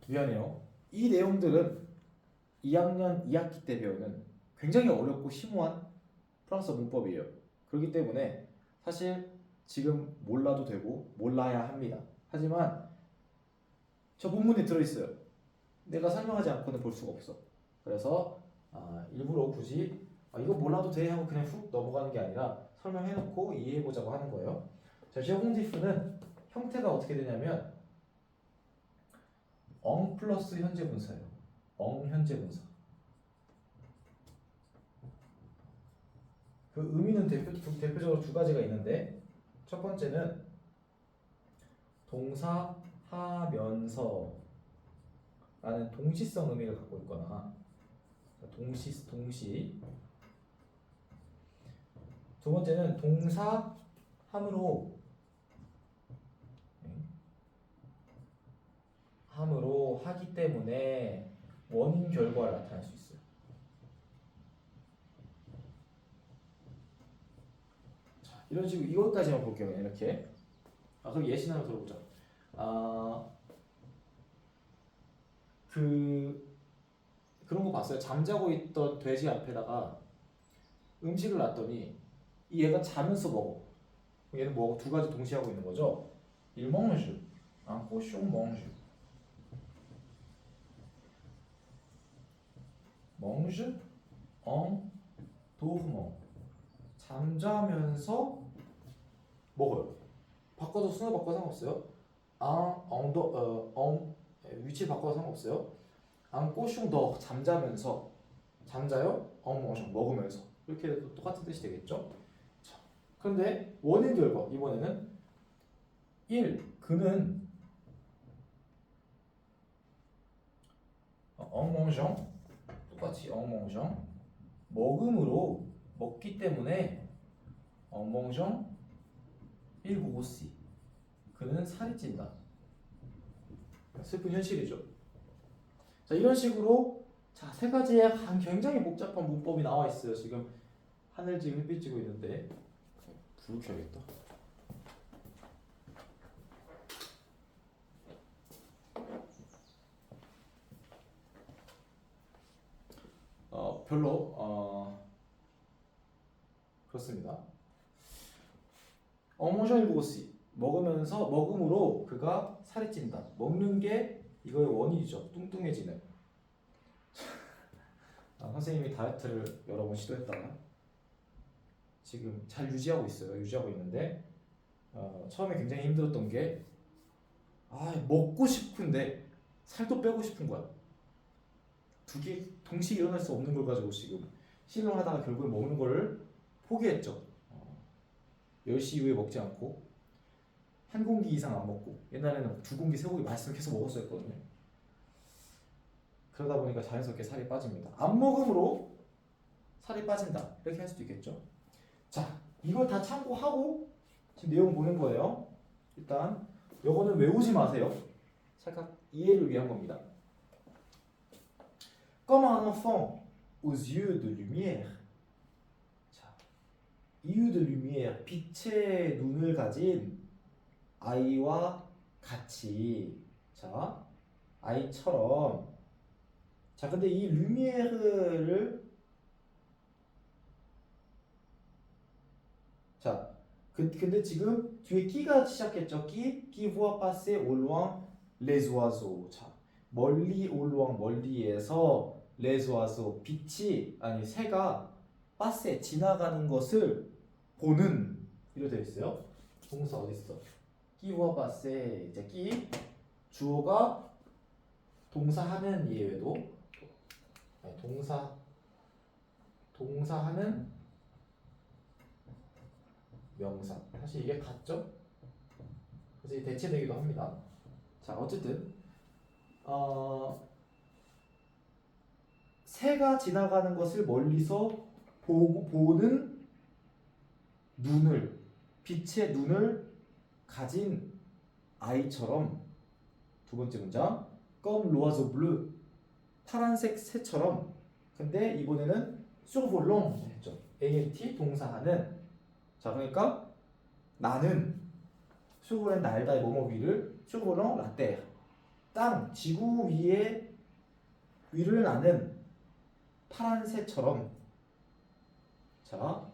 [SPEAKER 1] 미안해요. 이 내용들은 2학년 2학기 때 배우는 굉장히 어렵고 심오한 프랑스어 문법이에요. 그렇기 때문에 사실 지금 몰라도 되고 몰라야 합니다. 하지만 저 본문에 들어있어요. 내가 설명하지 않고는 볼 수가 없어. 그래서 일부러 굳이 이거 몰라도 돼 하고 그냥 훅 넘어가는 게 아니라 설명해놓고 이해해보자고 하는 거예요. 자, 제홍디프는 형태가 어떻게 되냐면 엉 플러스 현재 분사예요. 엉 현재 분사. 그 의미는 대표적으로 두 가지가 있는데 첫 번째는 동사 하면서 라는 동시성 의미를 갖고 있거나 동시 두 번째는 동사 함으로 하기 때문에 원인 결과를 나타낼 수 있어요. 자, 이런 식으로 이것까지만 볼게요. 이렇게. 그럼 예시 하나 들어보자. 그런 거 봤어요. 잠자고 있던 돼지 앞에다가 음식을 놨더니 이 얘가 자면서 먹어. 얘는 뭐 두 가지 동시에 하고 있는 거죠. Il mange, un cochon mange. mange en dormant. 잠자면서 먹어요. 바꿔도 순서 바꿔도 상관없어요. 위치 바꿔도 상관없어요. un cochon dort. 잠자면서. 잠자요? en mangeant. 먹으면서. 이렇게 해도 똑같은 뜻이 되겠죠? 자, 그런데 원인 결과 이번에는 1. 그는 en mangeant 똑같이 en mangeant 먹음으로 먹기 때문에 en mangeant il grossit. 그는 살이 찐다. 슬픈 현실이죠. 자, 이런 식으로 자, 세 가지의 굉장히 복잡한 문법이 나와 있어요. 지금 하늘 지금 햇빛 지고 있는데 불을 켜야겠다. 별로 그렇습니다. 어모션 보시 먹으면서 먹음으로 그가 살이 찐다. 먹는 게 이거의 원인이죠. 뚱뚱해지는. 선생님이 다이어트를 여러 번 시도했다가 지금 잘 유지하고 있어요. 유지하고 있는데 처음에 굉장히 힘들었던 게 먹고 싶은데 살도 빼고 싶은 거야. 두 개 동시에 일어날 수 없는 걸 가지고 지금 실험하다가 결국에 먹는 거를 포기했죠. 10시 이후에 먹지 않고 한 공기 이상 안 먹고 옛날에는 두 공기 세 공기 맛있으면 계속 먹었었거든요. 그러다 보니까 자연스럽게 살이 빠집니다. 안 먹음으로 살이 빠진다. 이렇게 할 수도 있겠죠. 자, 이거 다 참고하고 지금 내용 보는 거예요. 일단 요거는 외우지 마세요. 살짝 이해를 위한 겁니다. Comme un enfant aux yeux de lumière. 자, yeux de lumière, 빛의 눈을 가진 아이와 같이. 자, 아이처럼. 자, 근데 이 루미에르를 자, 근데 지금 뒤에 끼가 시작했죠. qui voit passer au loin les oiseaux. 자, 멀리 au loin 멀리에서 les oiseaux 빛이 아니 새가 passer 지나가는 것을 보는 이렇게 되어 있어요. 동사 어디 있어? qui voit passer 이제 qui 주어가 동사하는 예외도 동사하는 명사. 사실 이게 같죠? 그래서 대체되기도 합니다. 자, 어쨌든 새가 지나가는 것을 멀리서 보는 눈을 빛의 눈을 가진 아이처럼. 두 번째 문장 comme l'oiseau bleu 파란색 새처럼. 근데 이번에는 survolant 했죠. ALT 동사하는. 자, 그러니까 나는 survolant 날다의 뭐뭐 위를 survolant la terre 땅 지구 위를 나는 파란 새처럼. 자,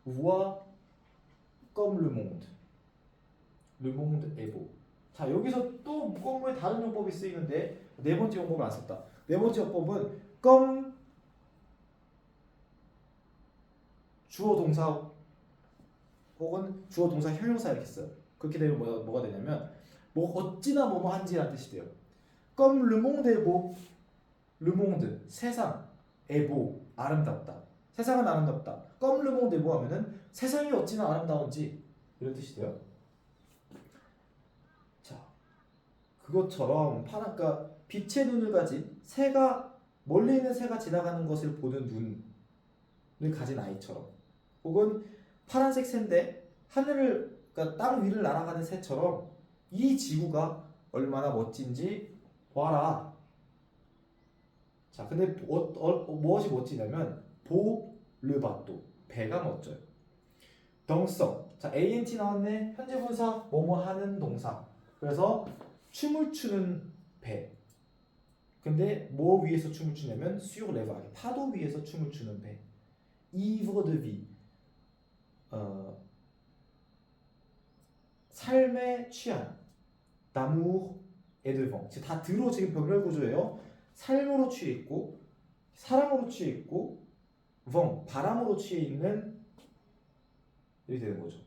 [SPEAKER 1] vois comme le monde est beau. 자, 여기서 또 무거운 다른 용법이 쓰이는데 네 번째 용법을 안 썼다. 네 번째 용법은 comme 주어 동사 혹은 주어 동사 형용사 이렇게 써요. 그렇게 되면 뭐가 되냐면 어찌나 뭐뭐 한지라는 뜻이 돼요. comme le monde est beau. le monde 세상 est beau 아름답다. 세상은 아름답다. comme le monde est beau 하면은 세상이 어찌나 아름다운지 이런 뜻이 돼요. 자, 그것처럼 그러니까 빛의 눈을 가진 새가 멀리 있는 새가 지나가는 것을 보는 눈을 가진 아이처럼. 혹은 파란색 새인데 하늘을 그러니까 땅 위를 날아가는 새처럼 이 지구가 얼마나 멋진지 봐라. 자, 근데 무엇이 멋지냐면 르바또 배가 멋져요. 동성. 자, ANT 나왔네. 현재 분사 뭐뭐 하는 동사. 그래서 춤을 추는 배. 근데 뭐 위에서 춤을 추냐면 sur les vagues. 파도 위에서 춤을 추는 배. ivre de vie. 삶에 취한. d'amour et de vent. 다 드로 지금 병렬 구조예요. 삶으로 취해 있고 사랑으로 취해 있고 vent 바람으로 취해 있는 이렇게 되는 거죠.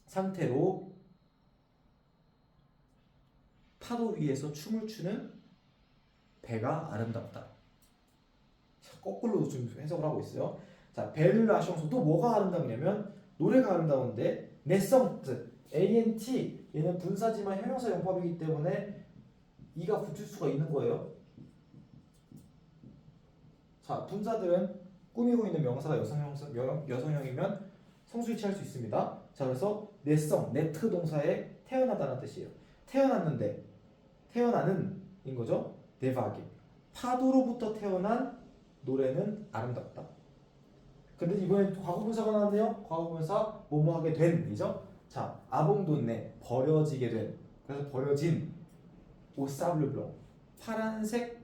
[SPEAKER 1] 상태로 파도 위에서 춤을 추는 배가 아름답다. 거꾸로 좀 해석을 하고 있어요. 자, 벨라숑스 또 뭐가 아름답냐면 노래가 아름다운데 네성트 ANT 얘는 분사지만 형용사 용법이기 때문에 이가 붙을 수가 있는 거예요. 자, 분사들은 꾸미고 있는 명사가 여성형이면 성수를 취할 수 있습니다. 자, 그래서 네성 네트 동사에 태어나다는 뜻이에요. 태어났는데 태어나는 인 거죠. 네바게 파도로부터 태어난 노래는 아름답다. 근데 이번엔 과거분사가 나왔네요. 과거분사 뭐뭐하게 된이죠. 자, 아봉돈네 버려지게 된. 그래서 버려진 오사블블 파란색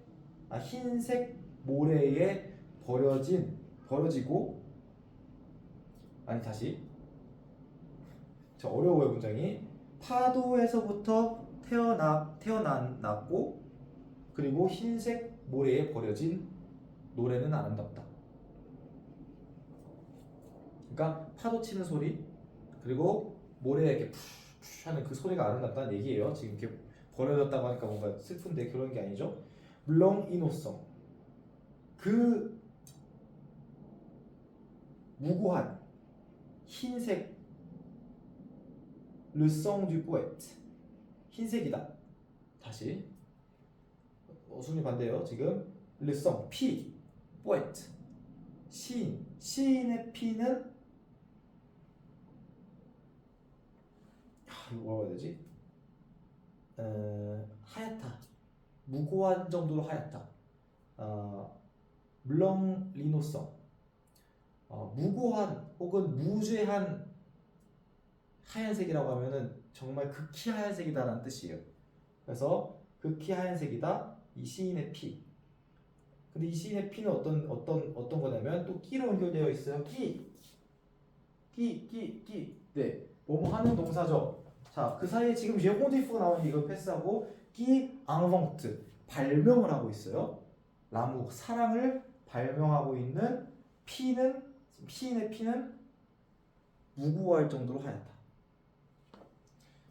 [SPEAKER 1] 흰색 모래에 버려지고 아니 다시 저 어려워요 문장이. 파도에서부터 태어났고 그리고 흰색 모래에 버려진 노래는 아름답다. 그러니까 파도 치는 소리 그리고 모래에 이렇게 푸 하는 그 소리가 아름답다는 얘기예요. 지금 이렇게 버려졌다고 하니까 뭔가 슬픈데 그런 게 아니죠. 물론 이노성 그 무고한 흰색 Le sang du poète 흰색이다. 다시 어순이 반대예요. 지금 Le sang 피 poète 시인의 피는 이거 뭐라고 해야 되지? 하얗다. 무고한 정도로 하얗다. 물렁 리노성 무고한 혹은 무죄한 하얀색이라고 하면은 정말 극히 하얀색이다라는 뜻이에요. 그래서 극히 하얀색이다. 이 시인의 피. 근데 이 시인의 피는 어떤 거냐면 또 끼로 연결되어 있어요. 끼. 네. 뭐뭐 하는 동사죠. 자, 그 사이에 지금 제호디프가 나오는 이거 패스하고 끼 앙펑트 발명을 하고 있어요. 라무 사랑을 발명하고 있는 시인의 피는 무고할 정도로 하얗다.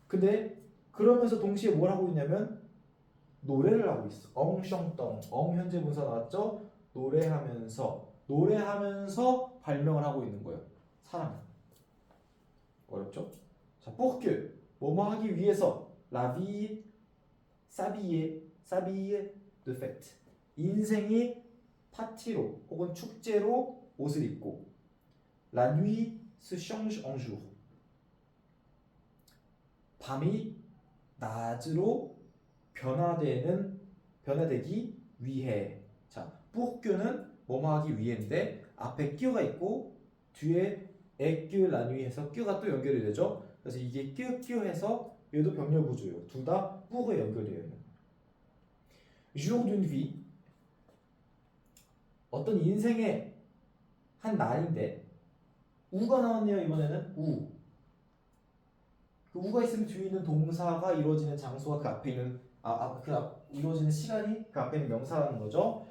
[SPEAKER 1] 근데 그러면서 동시에 뭘 하고 있냐면 노래를 하고 있어. 엉숑덩 현재 분사 나왔죠? 노래하면서 발명을 하고 있는 거예요. 사랑. 어렵죠? 자, pour 뭐뭐 하기 위해서 la vie s'habiller de fête 인생이 파티로 혹은 축제로 옷을 입고 la nuit se change en jour 밤이 낮으로 변화되기 위해. 자, pourque는 뭐뭐 하기 위해인데 앞에 끼어가 있고 뒤에 에끼 라누이해서 끼어가 또 연결이 되죠. 그래서 이게 끼어 해서 얘도 병렬 구조예요. 둘 다 pour에 연결되어 있는. jour d'une vie 어떤 인생의 한 날인데 우가 나왔네요. 이번에는 우. 그 우가 있으면 뒤에 있는 동사가 이루어지는 장소가 그 앞에 있는 이루어지는 시간이 그 앞에 있는 명사라는 거죠.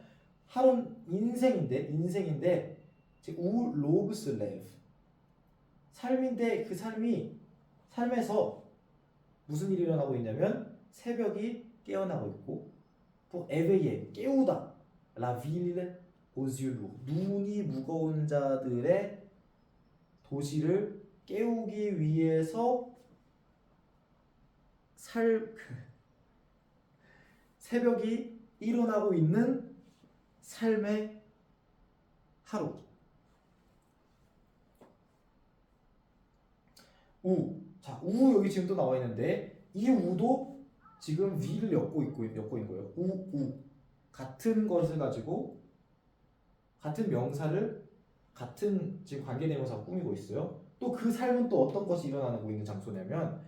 [SPEAKER 1] 하루는 인생인데 우 로브스 레브 삶인데 그 삶에서 무슨 일이 일어나고 있냐면 새벽이 깨어나고 있고 또 에베예 깨우다 라 ville aux yeux lourds 눈이 무거운 자들의 도시를 깨우기 위해서 새벽이 일어나고 있는 삶의 하루. 우. 자, 우 여기 지금 또 나와 있는데 이 우도 지금 위를 엮고 있는 거예요. 우. 같은 것을 가지고 같은 명사를 같은 지금 관계대명사가 꾸미고 있어요. 또 그 삶은 또 어떤 것이 일어나고 있는 장소냐면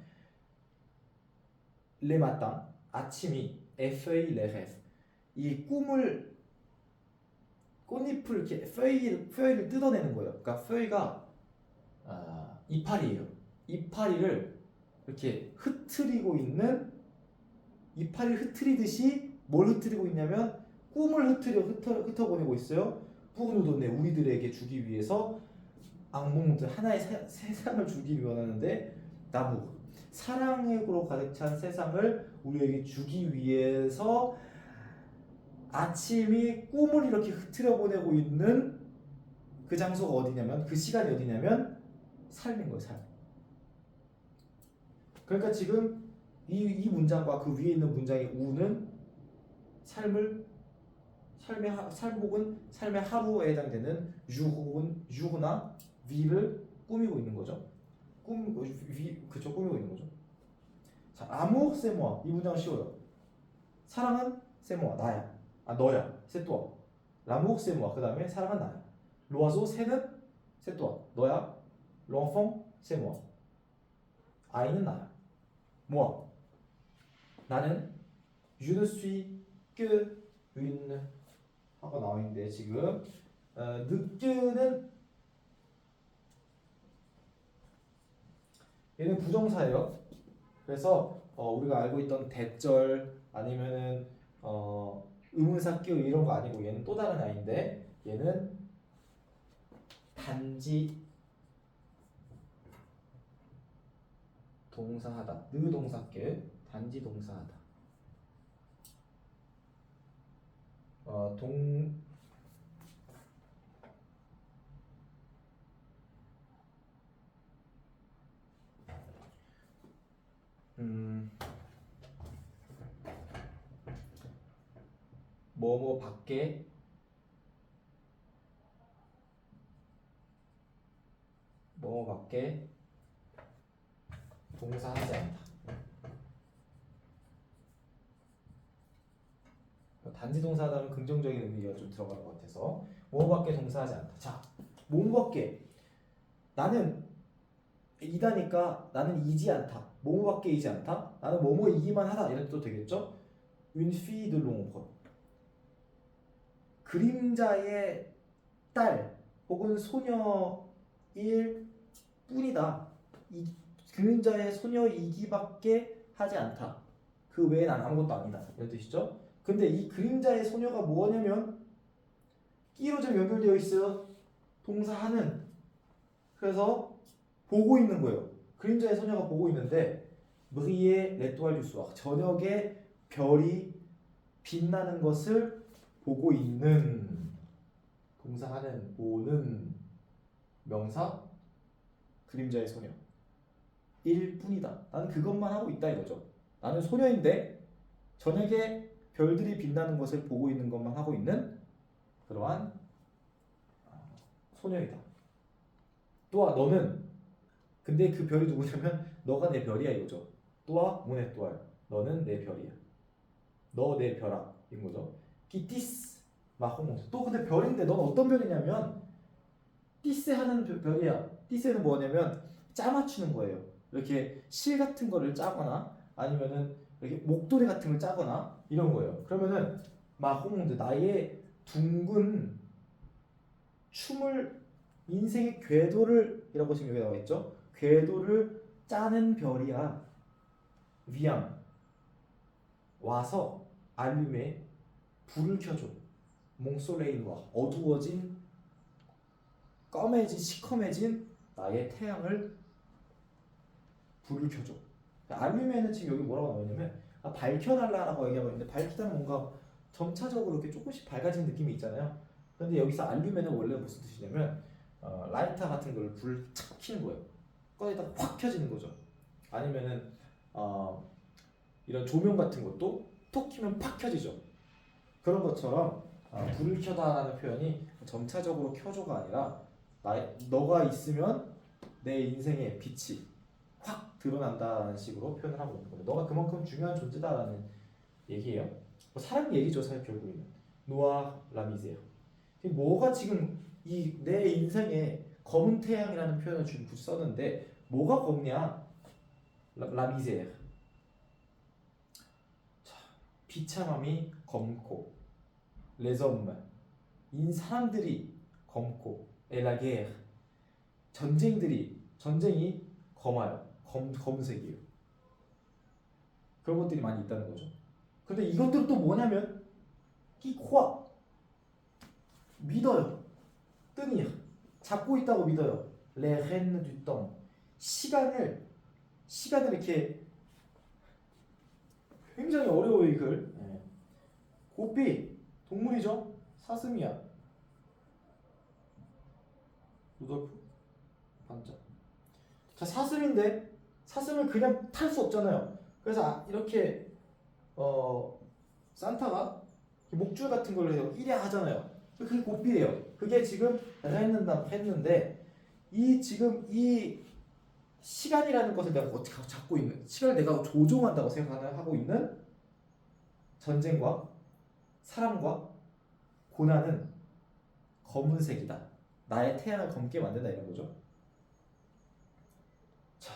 [SPEAKER 1] 레 마땅 아침이 에페이 레헤스 이 꿈을 꽃잎을 이렇게 페이를 뜯어내는 거예요. 그러니까 페이가 이파리예요. 이파리를 이렇게 흩트리고 있는 이파리를 흩트리듯이 뭘 흩트리고 있냐면 꿈을 흩어보내고 있어요. 뿌그누돈네 우리들에게 주기 위해서 악몽들 하나의 세상을 주기 원하는데 나무 사랑으로 가득 찬 세상을 우리에게 주기 위해서 아침이 꿈을 이렇게 흐트려 보내고 있는 그 장소가 어디냐면 그 시간이 어디냐면 삶인 거예요. 삶. 그러니까 지금 이 문장과 그 위에 있는 문장의 우는 삶을 삶 혹은 삶의 하루에 해당되는 유 혹은 유나 위를 꾸미고 있는 거죠. 그쵸 꾸미고 있는 거죠. 자, 아모르 세모아 이 문장은 쉬워요. 사랑은 세모아 나야. 너야. 세토아. 라모르 세모아 그다음에 사랑은 나야. 로아조 새는 세토아 너야. 롱펑 세모아 아이는 나야. 모아 나는 je ne suis que une 하고 나와 있는데 지금 느끼는 얘는 부정사예요. 그래서 우리가 알고 있던 대절 아니면은 의문사 끼우 이런 거 아니고 얘는 또 다른 아이인데 얘는 단지 동사하다. 느 동사께 단지 동사하다. 뭐뭐 밖에 동사하지 않다. 단지 동사하다는 긍정적인 의미가 좀 들어가는 것 같아서 뭐뭐밖에 동사하지 않다. 자, 뭐뭐밖에 나는 이다니까 나는 이지 않다. 뭐뭐밖에 이지 않다. 나는 뭐뭐이기만 하다. 이런 뜻도 되겠죠? Une fille de l'ombre. 그림자의 딸 혹은 소녀일 뿐이다. 이 그림자의 소녀이기밖에 하지 않다. 그 외엔 아무것도 아니다. 이런 뜻이죠. 근데 이 그림자의 소녀가 뭐냐면 끼로 좀 연결되어 있어요. 동사하는. 그래서 보고 있는 거예요. 그림자의 소녀가 보고 있는데 브리에 레토알 주스와 저녁에 별이 빛나는 것을 보고 있는 동사하는 보는 명사 그림자의 소녀 일 뿐이다. 나는 그것만 하고 있다 이거죠. 나는 소녀인데 저녁에 별들이 빛나는 것을 보고 있는 것만 하고 있는 그러한 소녀이다. 또한 너는 근데 그 별이 누구냐면 너가 내 별이야 이거죠. 또한 모네 또한 너는 내 별이야. 너 내 별아 인 거죠. 기티스 마호몬 또 근데 별인데 넌 어떤 별이냐면 띠세 하는 별이야. 띠세는 뭐냐면 짜 맞추는 거예요. 이렇게 실 같은 거를 짜거나 아니면은 이렇게 목도리 같은 걸 짜거나 이런 거예요. 그러면은 마호몬드 나의 둥근 춤을 인생의 궤도를 이라고 지금 여기 나와 있죠. 궤도를 짜는 별이야. 위암 와서 알룸에 불을 켜줘. 몽솔레인과 어두워진 검해진 시커매진 나의 태양을 불을 켜줘. 알룸에는 지금 여기 뭐라고 나와있냐면 밝혀달라라고 얘기하고 있는데 밝히다는 뭔가 점차적으로 이렇게 조금씩 밝아지는 느낌이 있잖아요. 근데 여기서 알룸에는 원래 무슨 뜻이냐면 라이터 같은 걸 불을 착 켜는 거예요. 꺼내다가 확 켜지는 거죠. 아니면은 이런 조명 같은 것도 톡 켜면 팍 켜지죠. 그런 것처럼 불을 켜다라는 표현이 점차적으로 켜줘가 아니라 너가 있으면 내 인생의 빛이 확 드러난다라는 식으로 표현을 하고 있는 거예요. 너가 그만큼 중요한 존재다라는 얘기예요. 뭐 사람 얘기죠, 사실 결국에는. 노아 라미제르. 뭐가 지금 이 내 인생에 검은 태양이라는 표현을 지금 굳이 썼는데 뭐가 검냐? 라미제르. 자, 비참함이 검고, 레섬 인 사람들이 검고, 엘라게르 전쟁이 검어요. 검은색이에요. 그런 것들이 많이 있다는 거죠. 근데 이것들은 또 뭐냐면 끼코아 믿어요. 뜨니 잡고 있다고 믿어요. 레헨 듀똥 시간을 이렇게 굉장히 어려워요 이 글. 고삐 동물이죠. 사슴이야. 루돌프 반짝. 자 사슴인데 사슴을 그냥 탈 수 없잖아요. 그래서 이렇게 산타가 목줄 같은 걸로 해서 이랴 하잖아요. 그게 고삐예요. 그게 지금 내가 했는데 지금 이 시간이라는 것을 내가 어떻게 잡고 있는 시간을 내가 조종한다고 생각하고 있는 전쟁과 사랑과 고난은 검은색이다. 나의 태양을 검게 만든다 이런 거죠. 자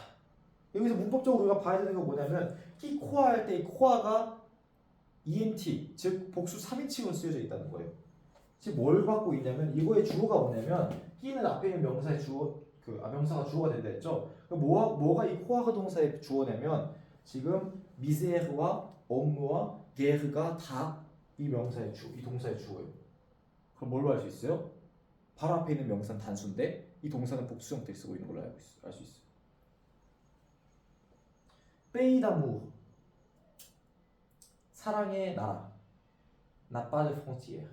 [SPEAKER 1] 여기서 문법적으로 우리가 봐야 되는 건 뭐냐면 이 코아 할 때 이 코아가 ENT 즉 복수 3인칭으로 쓰여져 있다는 거예요. 지금 뭘 받고 있냐면 이거의 주어가 뭐냐면 끼는 앞에 있는 명사의 주어 명사가 주어가 된다 했죠. 뭐가 이 코아가 동사의 주어냐면 지금 미세르와 업무와 게르가 다 이 명사의 이 동사의 주어예요. 그럼 뭘로 알 수 있어요? 바로 앞에 있는 명사는 단수인데 이 동사는 복수 형태를 쓰고 있는 걸로 알 수 있어요. 페이다무 사랑의 나라 나빠르 프론티에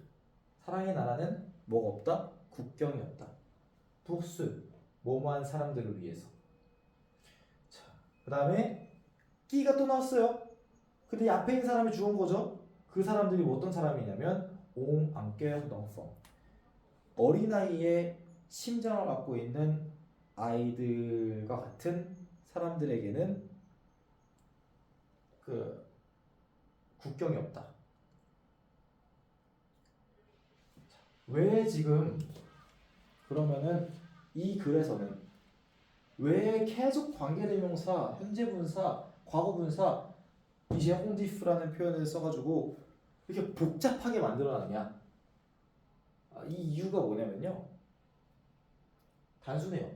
[SPEAKER 1] 사랑의 나라는 뭐가 없다? 국경이 없다. 북수 뭐뭐한 사람들을 위해서. 자, 그 다음에 끼가 또 나왔어요. 근데 이 앞에 있는 사람이 주어인 거죠. 그 사람들이 어떤 사람이냐면 옹 앙케르 덩펑 어린아이의 심장을 갖고 있는 아이들과 같은 사람들에게는 그 국경이 없다. 왜 지금 그러면은 이 글에서는 왜 계속 관계대명사, 현재분사, 과거분사 이제 홍디프라는 표현을 써가지고 이렇게 복잡하게 만들어놨냐? 이 이유가 뭐냐면요. 단순해요.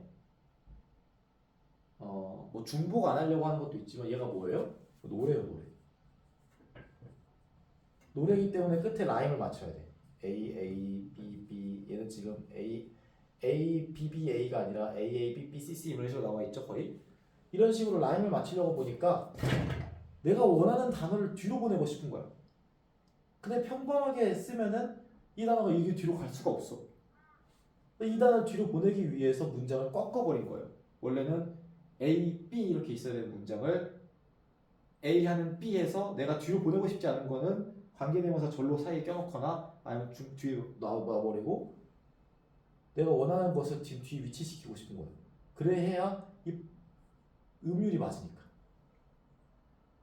[SPEAKER 1] 뭐 중복 안 하려고 하는 것도 있지만 얘가 뭐예요? 노래예요, 노래. 노래이기 때문에 끝에 라임을 맞춰야 돼. A, B, B 얘는 지금 A, B, B, A가 아니라 A, B, B, C, C 이런 식으로 나와 있죠 거의. 이런 식으로 라임을 맞추려고 보니까 내가 원하는 단어를 뒤로 보내고 싶은 거야. 근데 평범하게 쓰면은 이 단어가 이게 뒤로 갈 수가 없어. 이 단어를 뒤로 보내기 위해서 문장을 꺾어버린 거예요. 원래는 A, B 이렇게 있어야 되는 문장을 A 하는 B에서 내가 뒤로 보내고 싶지 않은 거는 관계대명사 절로 사이에 껴놓거나 아니면 뒤에 놔버리고 내가 원하는 것을 지금 뒤에 위치시키고 싶은 거예요. 그래야 이 음율이 맞으니까.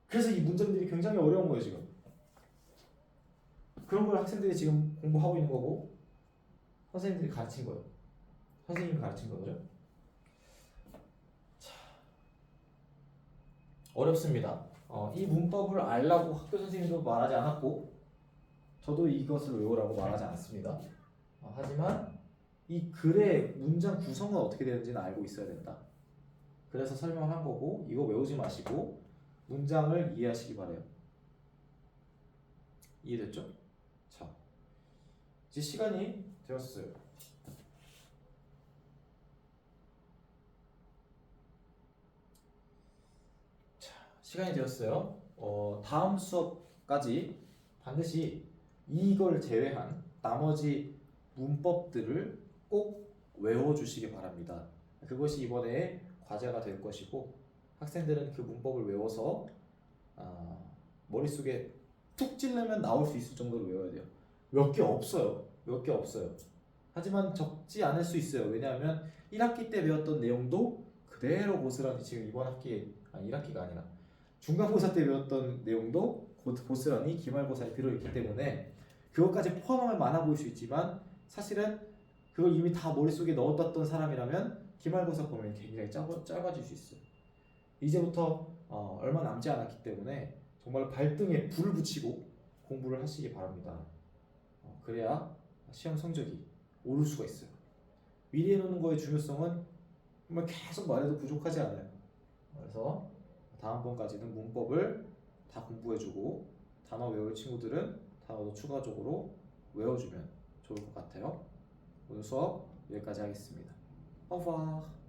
[SPEAKER 1] 그래서 이 문장들이 굉장히 어려운 거예요 지금. 그런 걸 학생들이 지금 공부하고 있는 거고 선생님들이 가르친 거예요. 선생님이 가르친 거죠. 자, 어렵습니다. 이 문법을 알라고 학교 선생님도 말하지 않았고 저도 이것을 외우라고 말하지 않습니다. 하지만 이 글의 문장 구성은 어떻게 되는지는 알고 있어야 된다. 그래서 설명을 한 거고 이거 외우지 마시고 문장을 이해하시기 바래요. 이해됐죠? 자, 이제 시간이 되었어요. 자, 시간이 되었어요. 다음 수업까지 반드시 이걸 제외한 나머지 문법들을 꼭 외워주시기 바랍니다. 그것이 이번에 과제가 될 것이고 학생들은 그 문법을 외워서 머릿속에 툭 찔르면 나올 수 있을 정도로 외워야 돼요. 몇 개 없어요. 몇 개 없어요. 하지만 적지 않을 수 있어요. 왜냐하면 1학기 때 배웠던 내용도 그대로 고스란히 지금 이번 학기에 아니 1학기가 아니라 중간고사 때 배웠던 내용도 고스란히 기말고사에 들어있기 때문에 그것까지 포함하면 많아 보일 수 있지만 사실은 그걸 이미 다 머릿속에 넣어뒀던 사람이라면 기말고사 보면 굉장히 짧아질 수 있어요. 이제부터 얼마 남지 않았기 때문에 정말 발등에 불을 붙이고 공부를 하시기 바랍니다. 그래야 시험 성적이 오를 수가 있어요. 미리 해놓는 거의 중요성은 정말 계속 말해도 부족하지 않아요. 그래서 다음번까지는 문법을 다 공부해주고 단어 외울 친구들은 단어도 추가적으로 외워주면 좋을 것 같아요. 오늘 수업 여기까지 하겠습니다. au revoir.